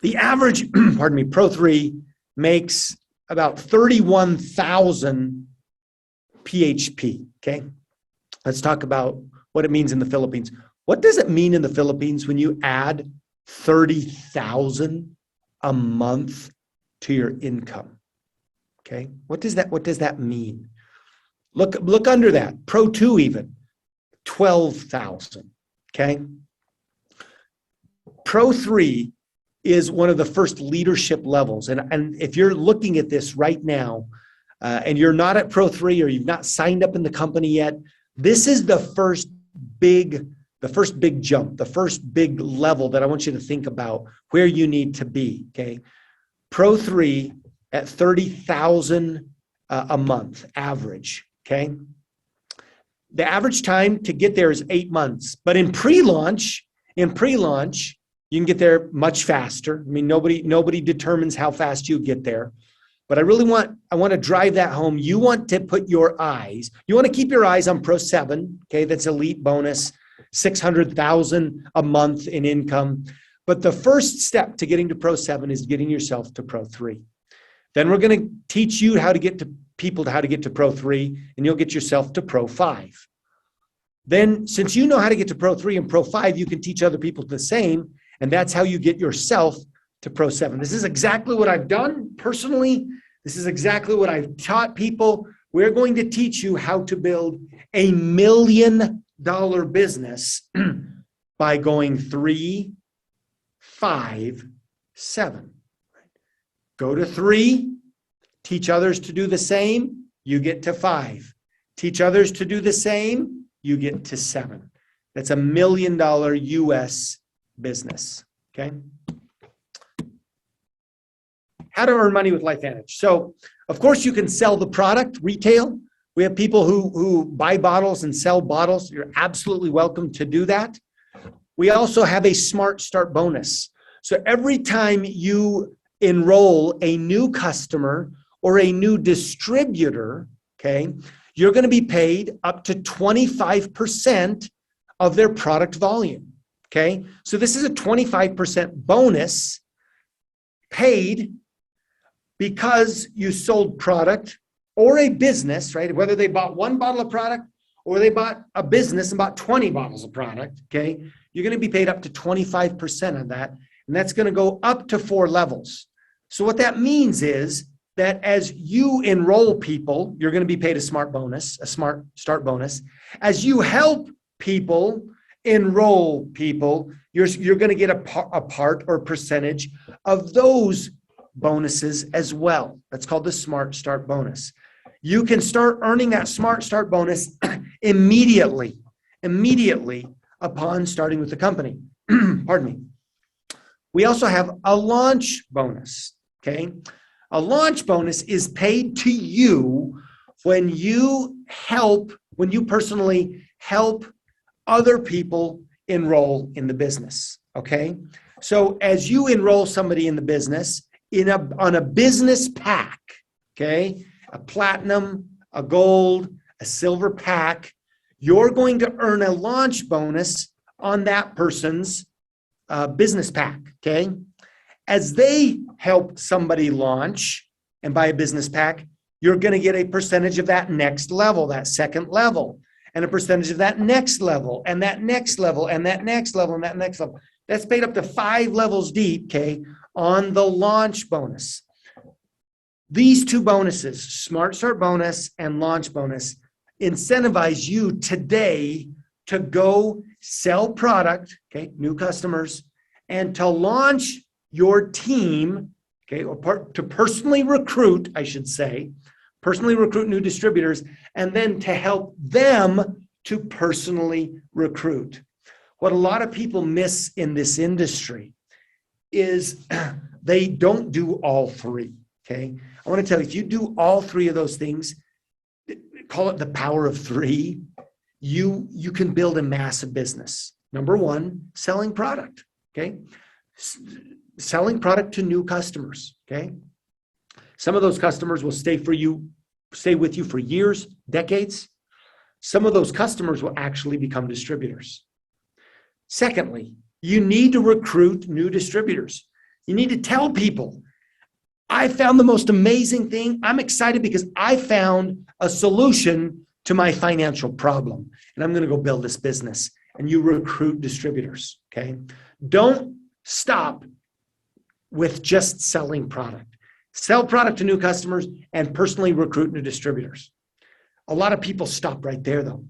The average, pardon me, Pro 3 makes about 31,000 PHP, okay? Let's talk about what it means in the Philippines. What does it mean in the Philippines when you add 30,000 a month to your income? Okay? What does that mean? Look under that. Pro 2 even 12,000, okay? Pro 3 is one of the first leadership levels. And if you're looking at this right now, and you're not at Pro 3 or you've not signed up in the company yet, this is the first big jump, the first big level that I want you to think about where you need to be, okay? Pro 3 at 30,000 a month average, okay? The average time to get there is 8 months, but in pre-launch, you can get there much faster. I mean, nobody determines how fast you get there. But I want to drive that home. You want to keep your eyes on Pro 7, okay? That's elite bonus, 600,000 a month in income. But the first step to getting to Pro 7 is getting yourself to Pro 3. Then we're going to teach you how to get to Pro 3, and you'll get yourself to Pro 5. Then, since you know how to get to Pro 3 and Pro 5, you can teach other people the same, and that's how you get yourself to Pro 7. This is exactly what I've done personally. This is exactly what I've taught people. We're going to teach you how to build $1 million business by going 3, 5, 7. Go to 3, teach others to do the same, you get to 5. Teach others to do the same, you get to 7. That's $1 million US business, okay? How to earn money with LifeVantage. So, of course, you can sell the product, retail. We have people who buy bottles and sell bottles. You're absolutely welcome to do that. We also have a Smart Start bonus. So every time you enroll a new customer or a new distributor, okay, you're going to be paid up to 25% of their product volume, okay? So this is a 25% bonus paid because you sold product or a business, right? Whether they bought 1 bottle of product or they bought a business and bought 20 bottles of product, okay? You're going to be paid up to 25% of that, and that's going to go up to 4 levels. So what that means is that as you enroll people, you're going to be paid a Smart Start bonus. As you help people enroll people, you're going to get a part or percentage of those bonuses as well. That's called the Smart Start bonus. You can start earning that Smart Start bonus immediately upon starting with the company. Pardon me. We also have a launch bonus, okay? A launch bonus is paid to you when you personally help other people enroll in the business, okay? So as you enroll somebody in the business, on a business pack, okay, a platinum, a gold, a silver pack, you're going to earn a launch bonus on that person's business pack, okay? As they help somebody launch and buy a business pack, you're going to get a percentage of that next level, that second level, and a percentage of that next level, and that next level, and that next level, and that next level. That's paid up to 5 levels deep, okay, on the launch bonus. These 2 bonuses, Smart Start bonus and launch bonus, incentivize you today to go sell product, okay, new customers, and to launch your team, okay, or to personally recruit, I should say, personally recruit new distributors, and then to help them to personally recruit. What a lot of people miss in this industry is they don't do all 3, okay? I want to tell you, if you do all 3 of those things, call it the power of 3, you can build a massive business. Number 1, selling product, okay? Selling product to new customers, okay? Some of those customers will stay with you for years, decades. Some of those customers will actually become distributors. Secondly, you need to recruit new distributors. You need to tell people, I found the most amazing thing. I'm excited because I found a solution to my financial problem, and I'm going to go build this business. And you recruit distributors, okay? Don't stop with just selling product. Sell product to new customers and personally recruit new distributors. A lot of people stop right there, though.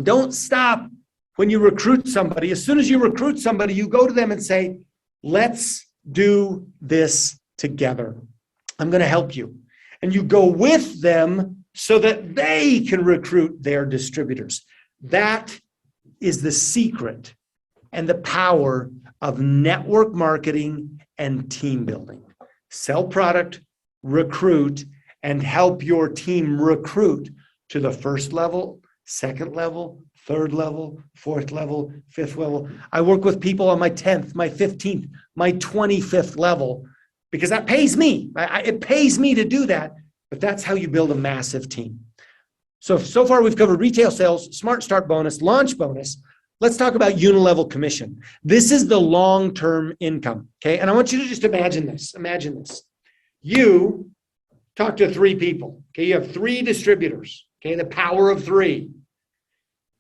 Don't stop when you recruit somebody. As soon as you recruit somebody, you go to them and say, let's do this together. I'm going to help you. And you go with them so that they can recruit their distributors. That is the secret and the power of network marketing and team building. Sell product, recruit, and help your team recruit to the first level, second level, third level, fourth level, fifth level. I work with people on my 10th, my 15th, my 25th level because that pays me. It pays me to do that, but that's how you build a massive team. So far we've covered retail sales, Smart Start bonus, launch bonus. Let's talk about Unilevel Commission. This is the long-term income, okay? And I want you to just imagine this. Imagine this. You talk to 3 people, okay? You have 3 distributors, okay? The power of 3.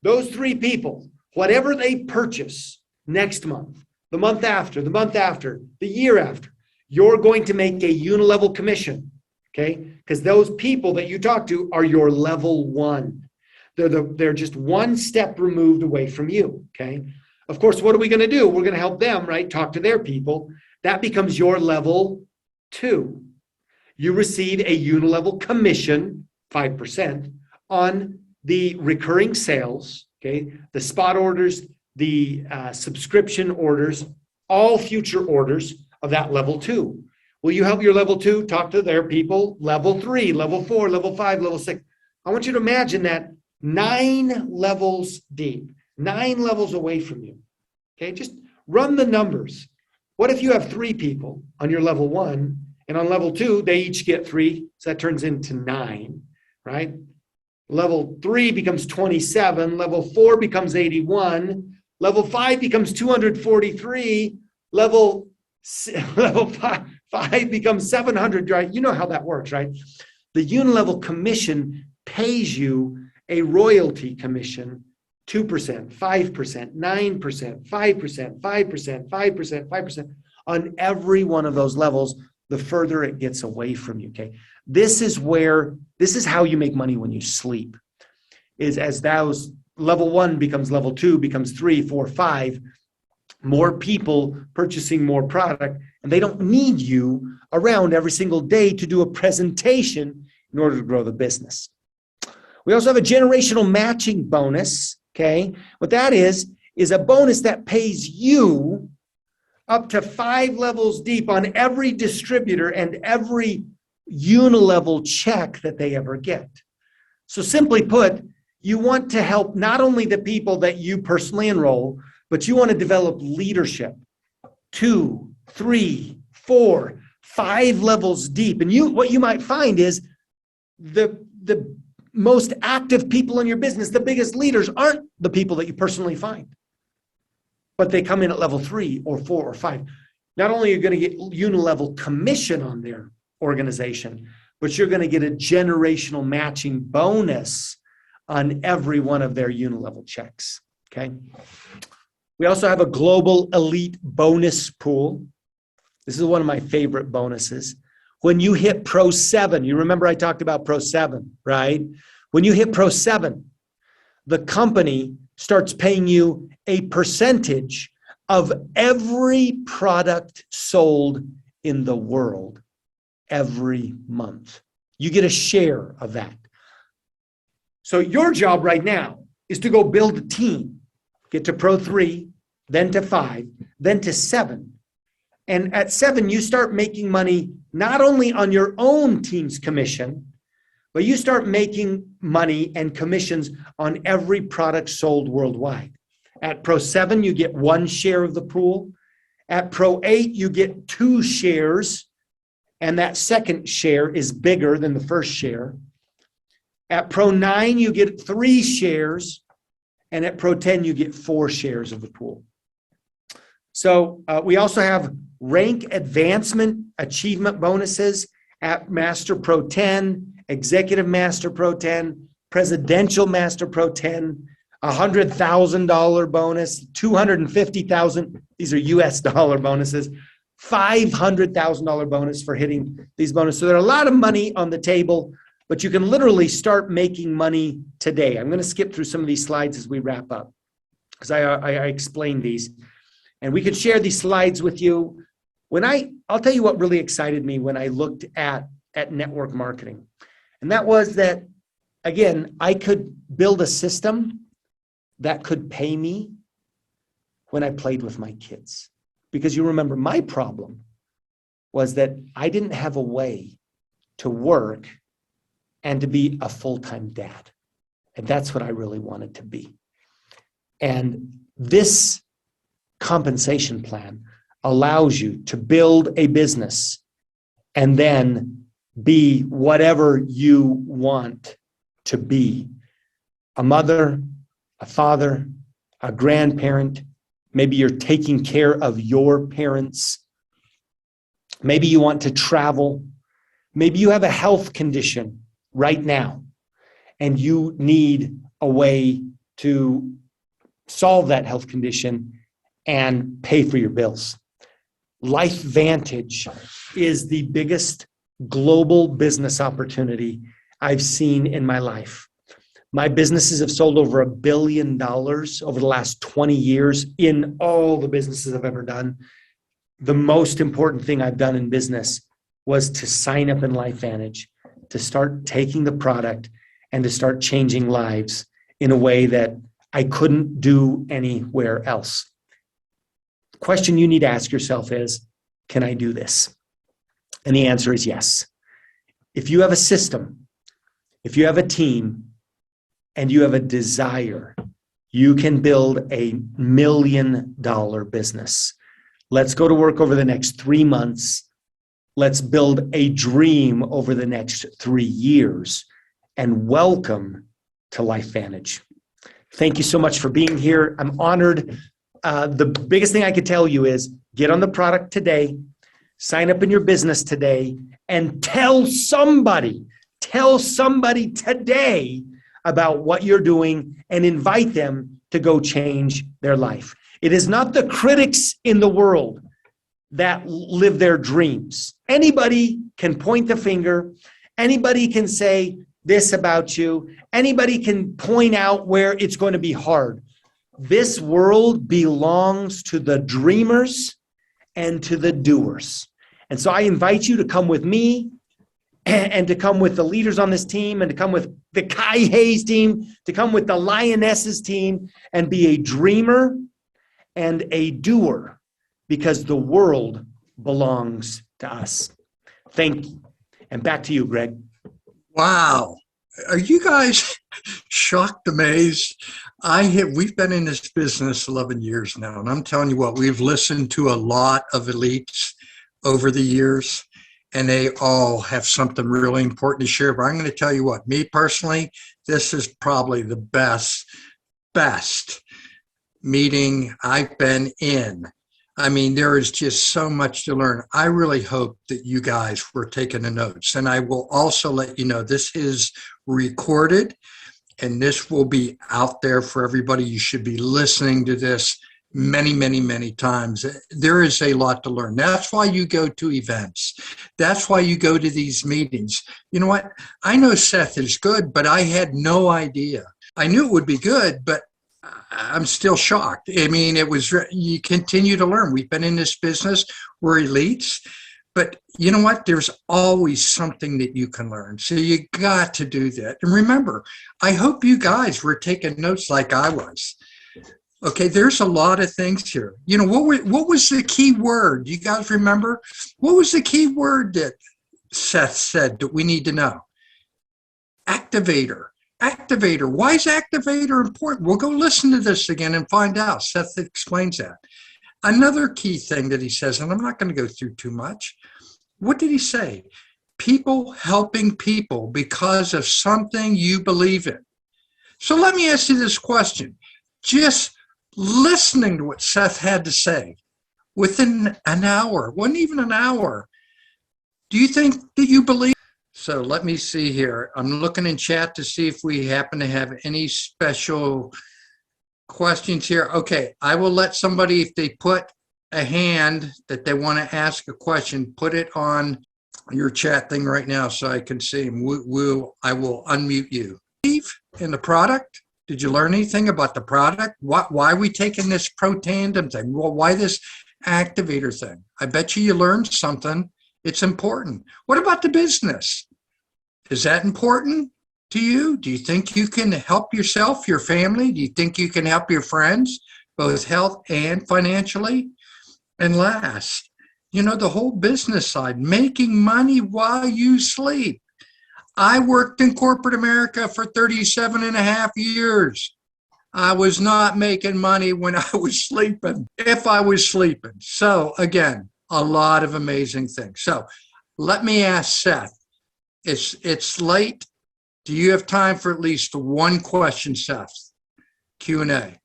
Those 3 people, whatever they purchase next month, the month after, the year after, you're going to make a Unilevel Commission, okay? Because those people that you talk to are your level one. They're just one step removed away from you, okay? Of course, what are we going to do? We're going to help them, right? Talk to their people. That becomes your level 2. You receive a Unilevel Commission, 5%, on the recurring sales, okay? The spot orders, the subscription orders, all future orders of that level 2. Will you help your level 2 talk to their people? Level 3, level 4, level 5, level 6. I want you to imagine that 9 levels deep, 9 levels away from you. Okay, just run the numbers. What if you have 3 people on your level 1, and on level 2, they each get 3, so that turns into 9, right? Level 3 becomes 27, level 4 becomes 81, level 5 becomes 243, level 5 becomes 700, right? You know how that works, right? The Unilevel Commission pays you a royalty commission, 2%, 5%, 9%, 5%, 5%, 5%, 5% on every one of those levels, the further it gets away from you, okay? This is how you make money when you sleep, is as those level 1 becomes level 2, becomes 3, 4, 5, more people purchasing more product, and they don't need you around every single day to do a presentation in order to grow the business. We also have a generational matching bonus, okay? What that is a bonus that pays you up to 5 levels deep on every distributor and every Unilevel check that they ever get. So simply put, you want to help not only the people that you personally enroll, but you want to develop leadership 2, 3, 4, 5 levels deep. And what you might find is the most active people in your business, the biggest leaders, aren't the people that you personally find, but they come in at level 3 or 4 or 5. Not only are you going to get Unilevel Commission on their organization, but you're going to get a generational matching bonus on every one of their Unilevel checks, okay? We also have a global elite bonus pool. This is one of my favorite bonuses. When you hit Pro 7, you remember I talked about Pro 7, right? When you hit Pro 7, the company starts paying you a percentage of every product sold in the world every month. You get a share of that. So your job right now is to go build a team, get to Pro 3, then to 5, then to 7. And at 7, you start making money not only on your own team's commission, but you start making money and commissions on every product sold worldwide. At Pro 7, you get 1 share of the pool. At Pro 8, you get 2 shares, and that second share is bigger than the first share. At Pro 9, you get 3 shares, and at Pro 10, you get 4 shares of the pool. So we also have rank advancement achievement bonuses at Master Pro 10, Executive Master Pro 10, Presidential Master Pro 10, $100,000 bonus, $250,000. These are US dollar bonuses, $500,000 bonus for hitting these bonuses. So there are a lot of money on the table, but you can literally start making money today. I'm going to skip through some of these slides as we wrap up because I explained these. And we could share these slides with you. I'll tell you what really excited me when I looked at network marketing. And that was that, again, I could build a system that could pay me when I played with my kids. Because you remember my problem was that I didn't have a way to work and to be a full-time dad. And that's what I really wanted to be. And this compensation plan allows you to build a business and then be whatever you want to be. A mother, a father, a grandparent. Maybe you're taking care of your parents. Maybe you want to travel. Maybe you have a health condition right now and you need a way to solve that health condition and pay for your bills. LifeVantage is the biggest global business opportunity I've seen in my life. My businesses have sold over $1 billion over the last 20 years in all the businesses I've ever done. The most important thing I've done in business was to sign up in LifeVantage, to start taking the product and to start changing lives in a way that I couldn't do anywhere else. The question you need to ask yourself is, can I do this? And the answer is yes. If you have a system, if you have a team, and you have a desire, you can build a $1 million business. Let's go to work over the next 3 months. Let's build a dream over the next 3 years. And welcome to LifeVantage. Thank you so much for being here. I'm honored. The biggest thing I could tell you is get on the product today, sign up in your business today, and tell somebody today about what you're doing and invite them to go change their life. It is not the critics in the world that live their dreams. Anybody can point the finger. Anybody can say this about you. Anybody can point out where it's going to be hard. This world belongs to the dreamers and to the doers. And so I invite you to come with me and to come with the leaders on this team and to come with the Kai Hayes team, to come with the Lionesses team and be a dreamer and a doer because the world belongs to us. Thank you. And back to you, Greg. Wow. Are you guys shocked, amazed? We've been in this business 11 years now, and I'm telling you what, we've listened to a lot of elites over the years, and they all have something really important to share. But I'm going to tell you what, me personally, this is probably the best meeting I've been in. I mean, there is just so much to learn. I really hope that you guys were taking the notes. And I will also let you know this is recorded and this will be out there for everybody. You should be listening to this many, many, many times. There is a lot to learn. That's why you go to events. That's why you go to these meetings. You know what? I know Seth is good, but I had no idea. I knew it would be good, but I'm still shocked. I mean, you continue to learn. We've been in this business. We're elites. But you know what? There's always something that you can learn. So you got to do that. And remember, I hope you guys were taking notes like I was. Okay, there's a lot of things here. You know, what was the key word? You guys remember? What was the key word that Seth said that we need to know? Activator. Activator. Why is activator important? We'll go listen to this again and find out. Seth explains that. Another key thing that he says, and I'm not going to go through too much. What did he say? People helping people because of something you believe in. So let me ask you this question. Just listening to what Seth had to say within an hour, wasn't even an hour, do you think that you believe? So let me see here. I'm looking in chat to see if we happen to have any special questions here. Okay, I will let somebody, if they put a hand that they want to ask a question, put it on your chat thing right now so I can see them. I will unmute you. In the product, did you learn anything about the product? Why are we taking this pro-tandem thing? Well, why this activator thing? I bet you learned something. It's important. What about the business? Is that important to you? Do you think you can help yourself, your family? Do you think you can help your friends, both health and financially? And last, you know, the whole business side, making money while you sleep. I worked in corporate America for 37 and a half years. I was not making money when I was sleeping, if I was sleeping. So again, a lot of amazing things. So let me ask Seth, it's late. Do you have time for at least one question, Seth? Q&A.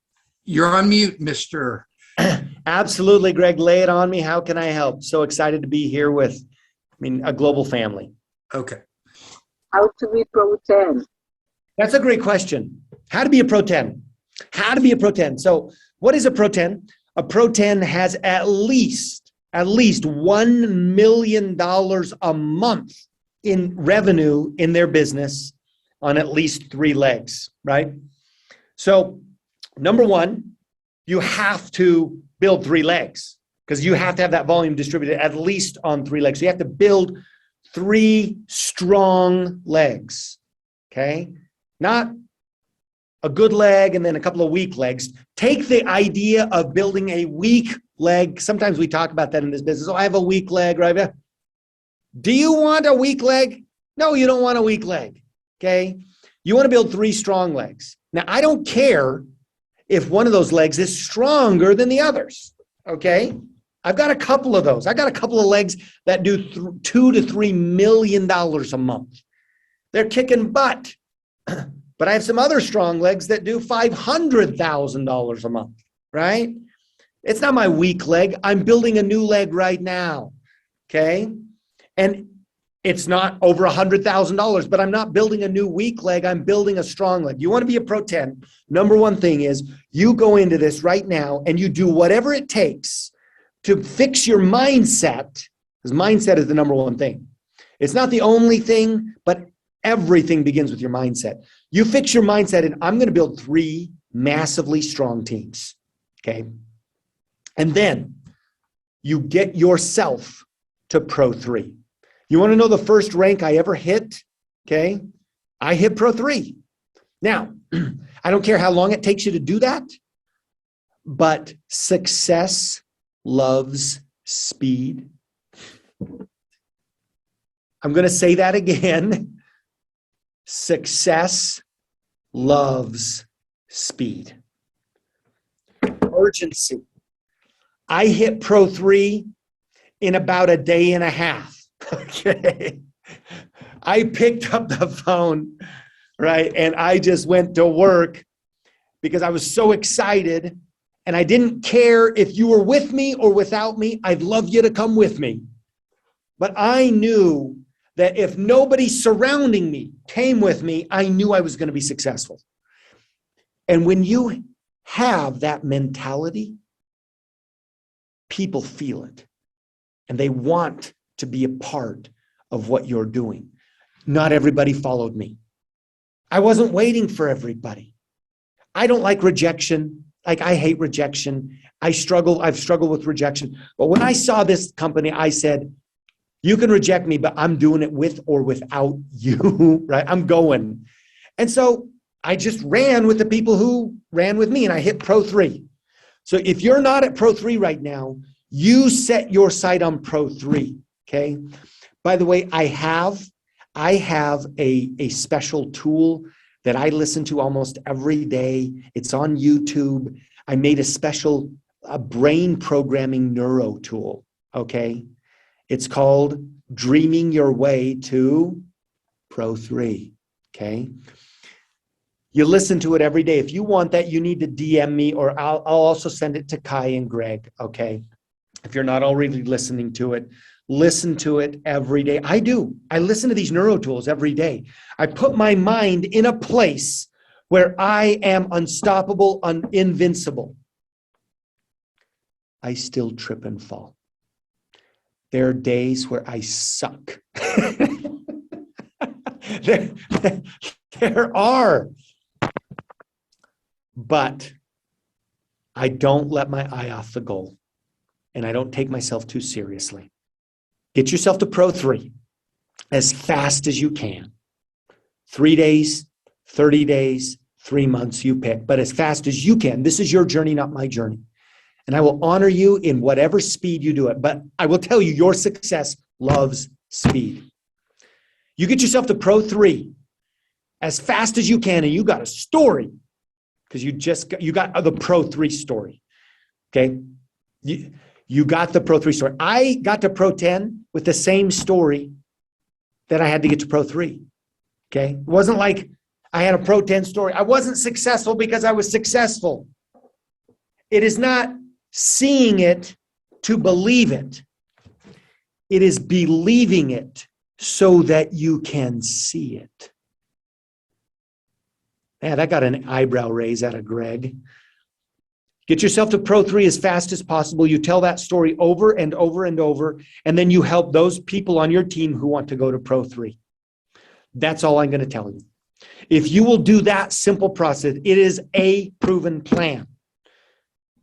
You're on mute, Mr. Absolutely, Greg. Lay it on me. How can I help? So excited to be here with, a global family. Okay. How to be Pro 10? That's a great question. How to be a Pro 10. How to be a Pro 10. So what is a Pro 10? A Pro 10 has at least $1 million a month in revenue in their business on at least 3 legs, right? So number one, you have to build 3 legs because you have to have that volume distributed at least on 3 legs. So you have to build 3 strong legs, okay? Not a good leg and then a couple of weak legs. Take the idea of building a weak leg. Sometimes we talk about that in this business. Oh, I have a weak leg, right? Do you want a weak leg? No, you don't want a weak leg, okay? You want to build 3 strong legs. Now, I don't care if one of those legs is stronger than the others, okay? I've got a couple of those. I got a couple of legs that do $2 to $3 million a month. They're kicking butt. But I have some other strong legs that do $500,000 a month, right? It's not my weak leg. I'm building a new leg right now, okay? And it's not over $100,000, but I'm not building a new weak leg. I'm building a strong leg. You want to be a Pro 10, number one thing is you go into this right now and you do whatever it takes to fix your mindset, because mindset is the number one thing. It's not the only thing, but everything begins with your mindset. You fix your mindset and I'm going to build 3 massively strong teams, okay? And then you get yourself to Pro 3. You want to know the first rank I ever hit? Okay. I hit Pro 3. Now, I don't care how long it takes you to do that, but success loves speed. I'm going to say that again. Success loves speed. Urgency. I hit Pro 3 in about a day and a half. Okay. I picked up the phone, right? And I just went to work because I was so excited and I didn't care if you were with me or without me. I'd love you to come with me. But I knew that if nobody surrounding me came with me, I knew I was going to be successful. And when you have that mentality, people feel it and they want to be a part of what you're doing. Not everybody followed me. I wasn't waiting for everybody. I don't like rejection. Like I hate rejection. I've struggled with rejection. But when I saw this company, I said, you can reject me, but I'm doing it with or without you, right? I'm going. And so I just ran with the people who ran with me and I hit Pro 3. So if you're not at Pro 3 right now, you set your sight on Pro 3. Okay. By the way, I have a special tool that I listen to almost every day. It's on YouTube. I made a brain programming neuro tool. Okay. It's called Dreaming Your Way to Pro 3. Okay. You listen to it every day. If you want that, you need to DM me or I'll also send it to Kai and Greg. Okay. If you're not already listening to it. Listen to it every day. I do. I listen to these neuro tools every day. I put my mind in a place where I am unstoppable, invincible. I still trip and fall. There are days where I suck. There are. But I don't let my eye off the goal. And I don't take myself too seriously. Get yourself to Pro 3 as fast as you can. 3 days, 30 days, 3 months, you pick, but as fast as you can. This is your journey, not my journey. And I will honor you in whatever speed you do it. But I will tell you, your success loves speed. You get yourself to Pro 3 as fast as you can, and you got a story because you got the Pro 3 story. Okay? You got the Pro 3 story. I got to Pro 10 with the same story that I had to get to Pro 3. Okay? It wasn't like I had a Pro 10 story. I wasn't successful because I was successful. It is not seeing it to believe it. It is believing it so that you can see it. Yeah, that got an eyebrow raise out of Greg. Get yourself to Pro 3 as fast as possible. You tell that story over and over and over, and then you help those people on your team who want to go to Pro 3. That's all I'm going to tell you. If you will do that simple process, it is a proven plan.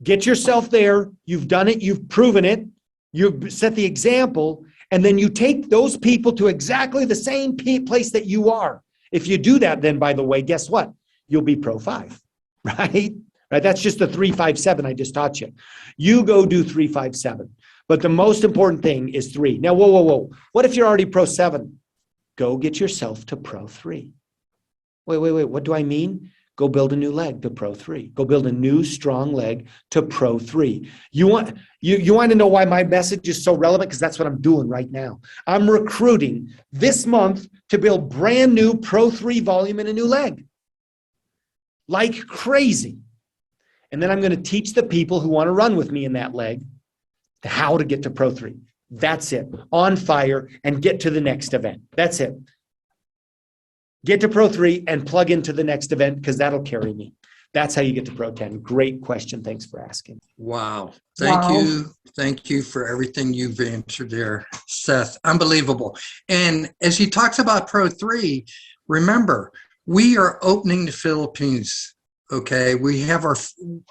Get yourself there. You've done it. You've proven it. You've set the example, and then you take those people to exactly the same place that you are. If you do that, then, by the way, guess what? You'll be Pro 5, right? Right? That's just the 3-5-7 I just taught you. You go do 3-5-7. But the most important thing is 3. Now, whoa. What if you're already Pro 7? Go get yourself to Pro 3. Wait. What do I mean? Go build a new leg to Pro 3. Go build a new strong leg to Pro 3. You want to know why my message is so relevant? Because that's what I'm doing right now. I'm recruiting this month to build brand new Pro 3 volume in a new leg. Like crazy. And then I'm going to teach the people who want to run with me in that leg how to get to Pro 3. That's it. On fire and get to the next event. That's it. Get to Pro 3 and plug into the next event because that'll carry me. That's how you get to Pro 10. Great question. Thanks for asking. Wow. Thank you. Thank you for everything you've answered there, Seth. Unbelievable. And as he talks about Pro 3, remember, we are opening the Philippines. Okay, we have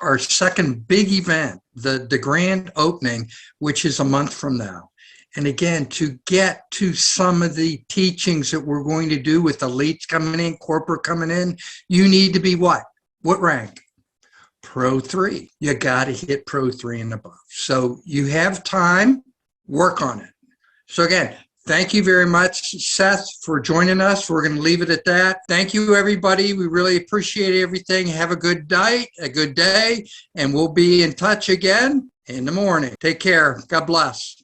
our second big event, the grand opening, which is a month from now. And again, to get to some of the teachings that we're going to do with elites coming in, corporate coming in, you need to be what? What rank? Pro 3. You got to hit Pro 3 and above. So you have time, work on it. So again, thank you very much, Seth, for joining us. We're going to leave it at that. Thank you, everybody. We really appreciate everything. Have a good night, a good day, and we'll be in touch again in the morning. Take care. God bless.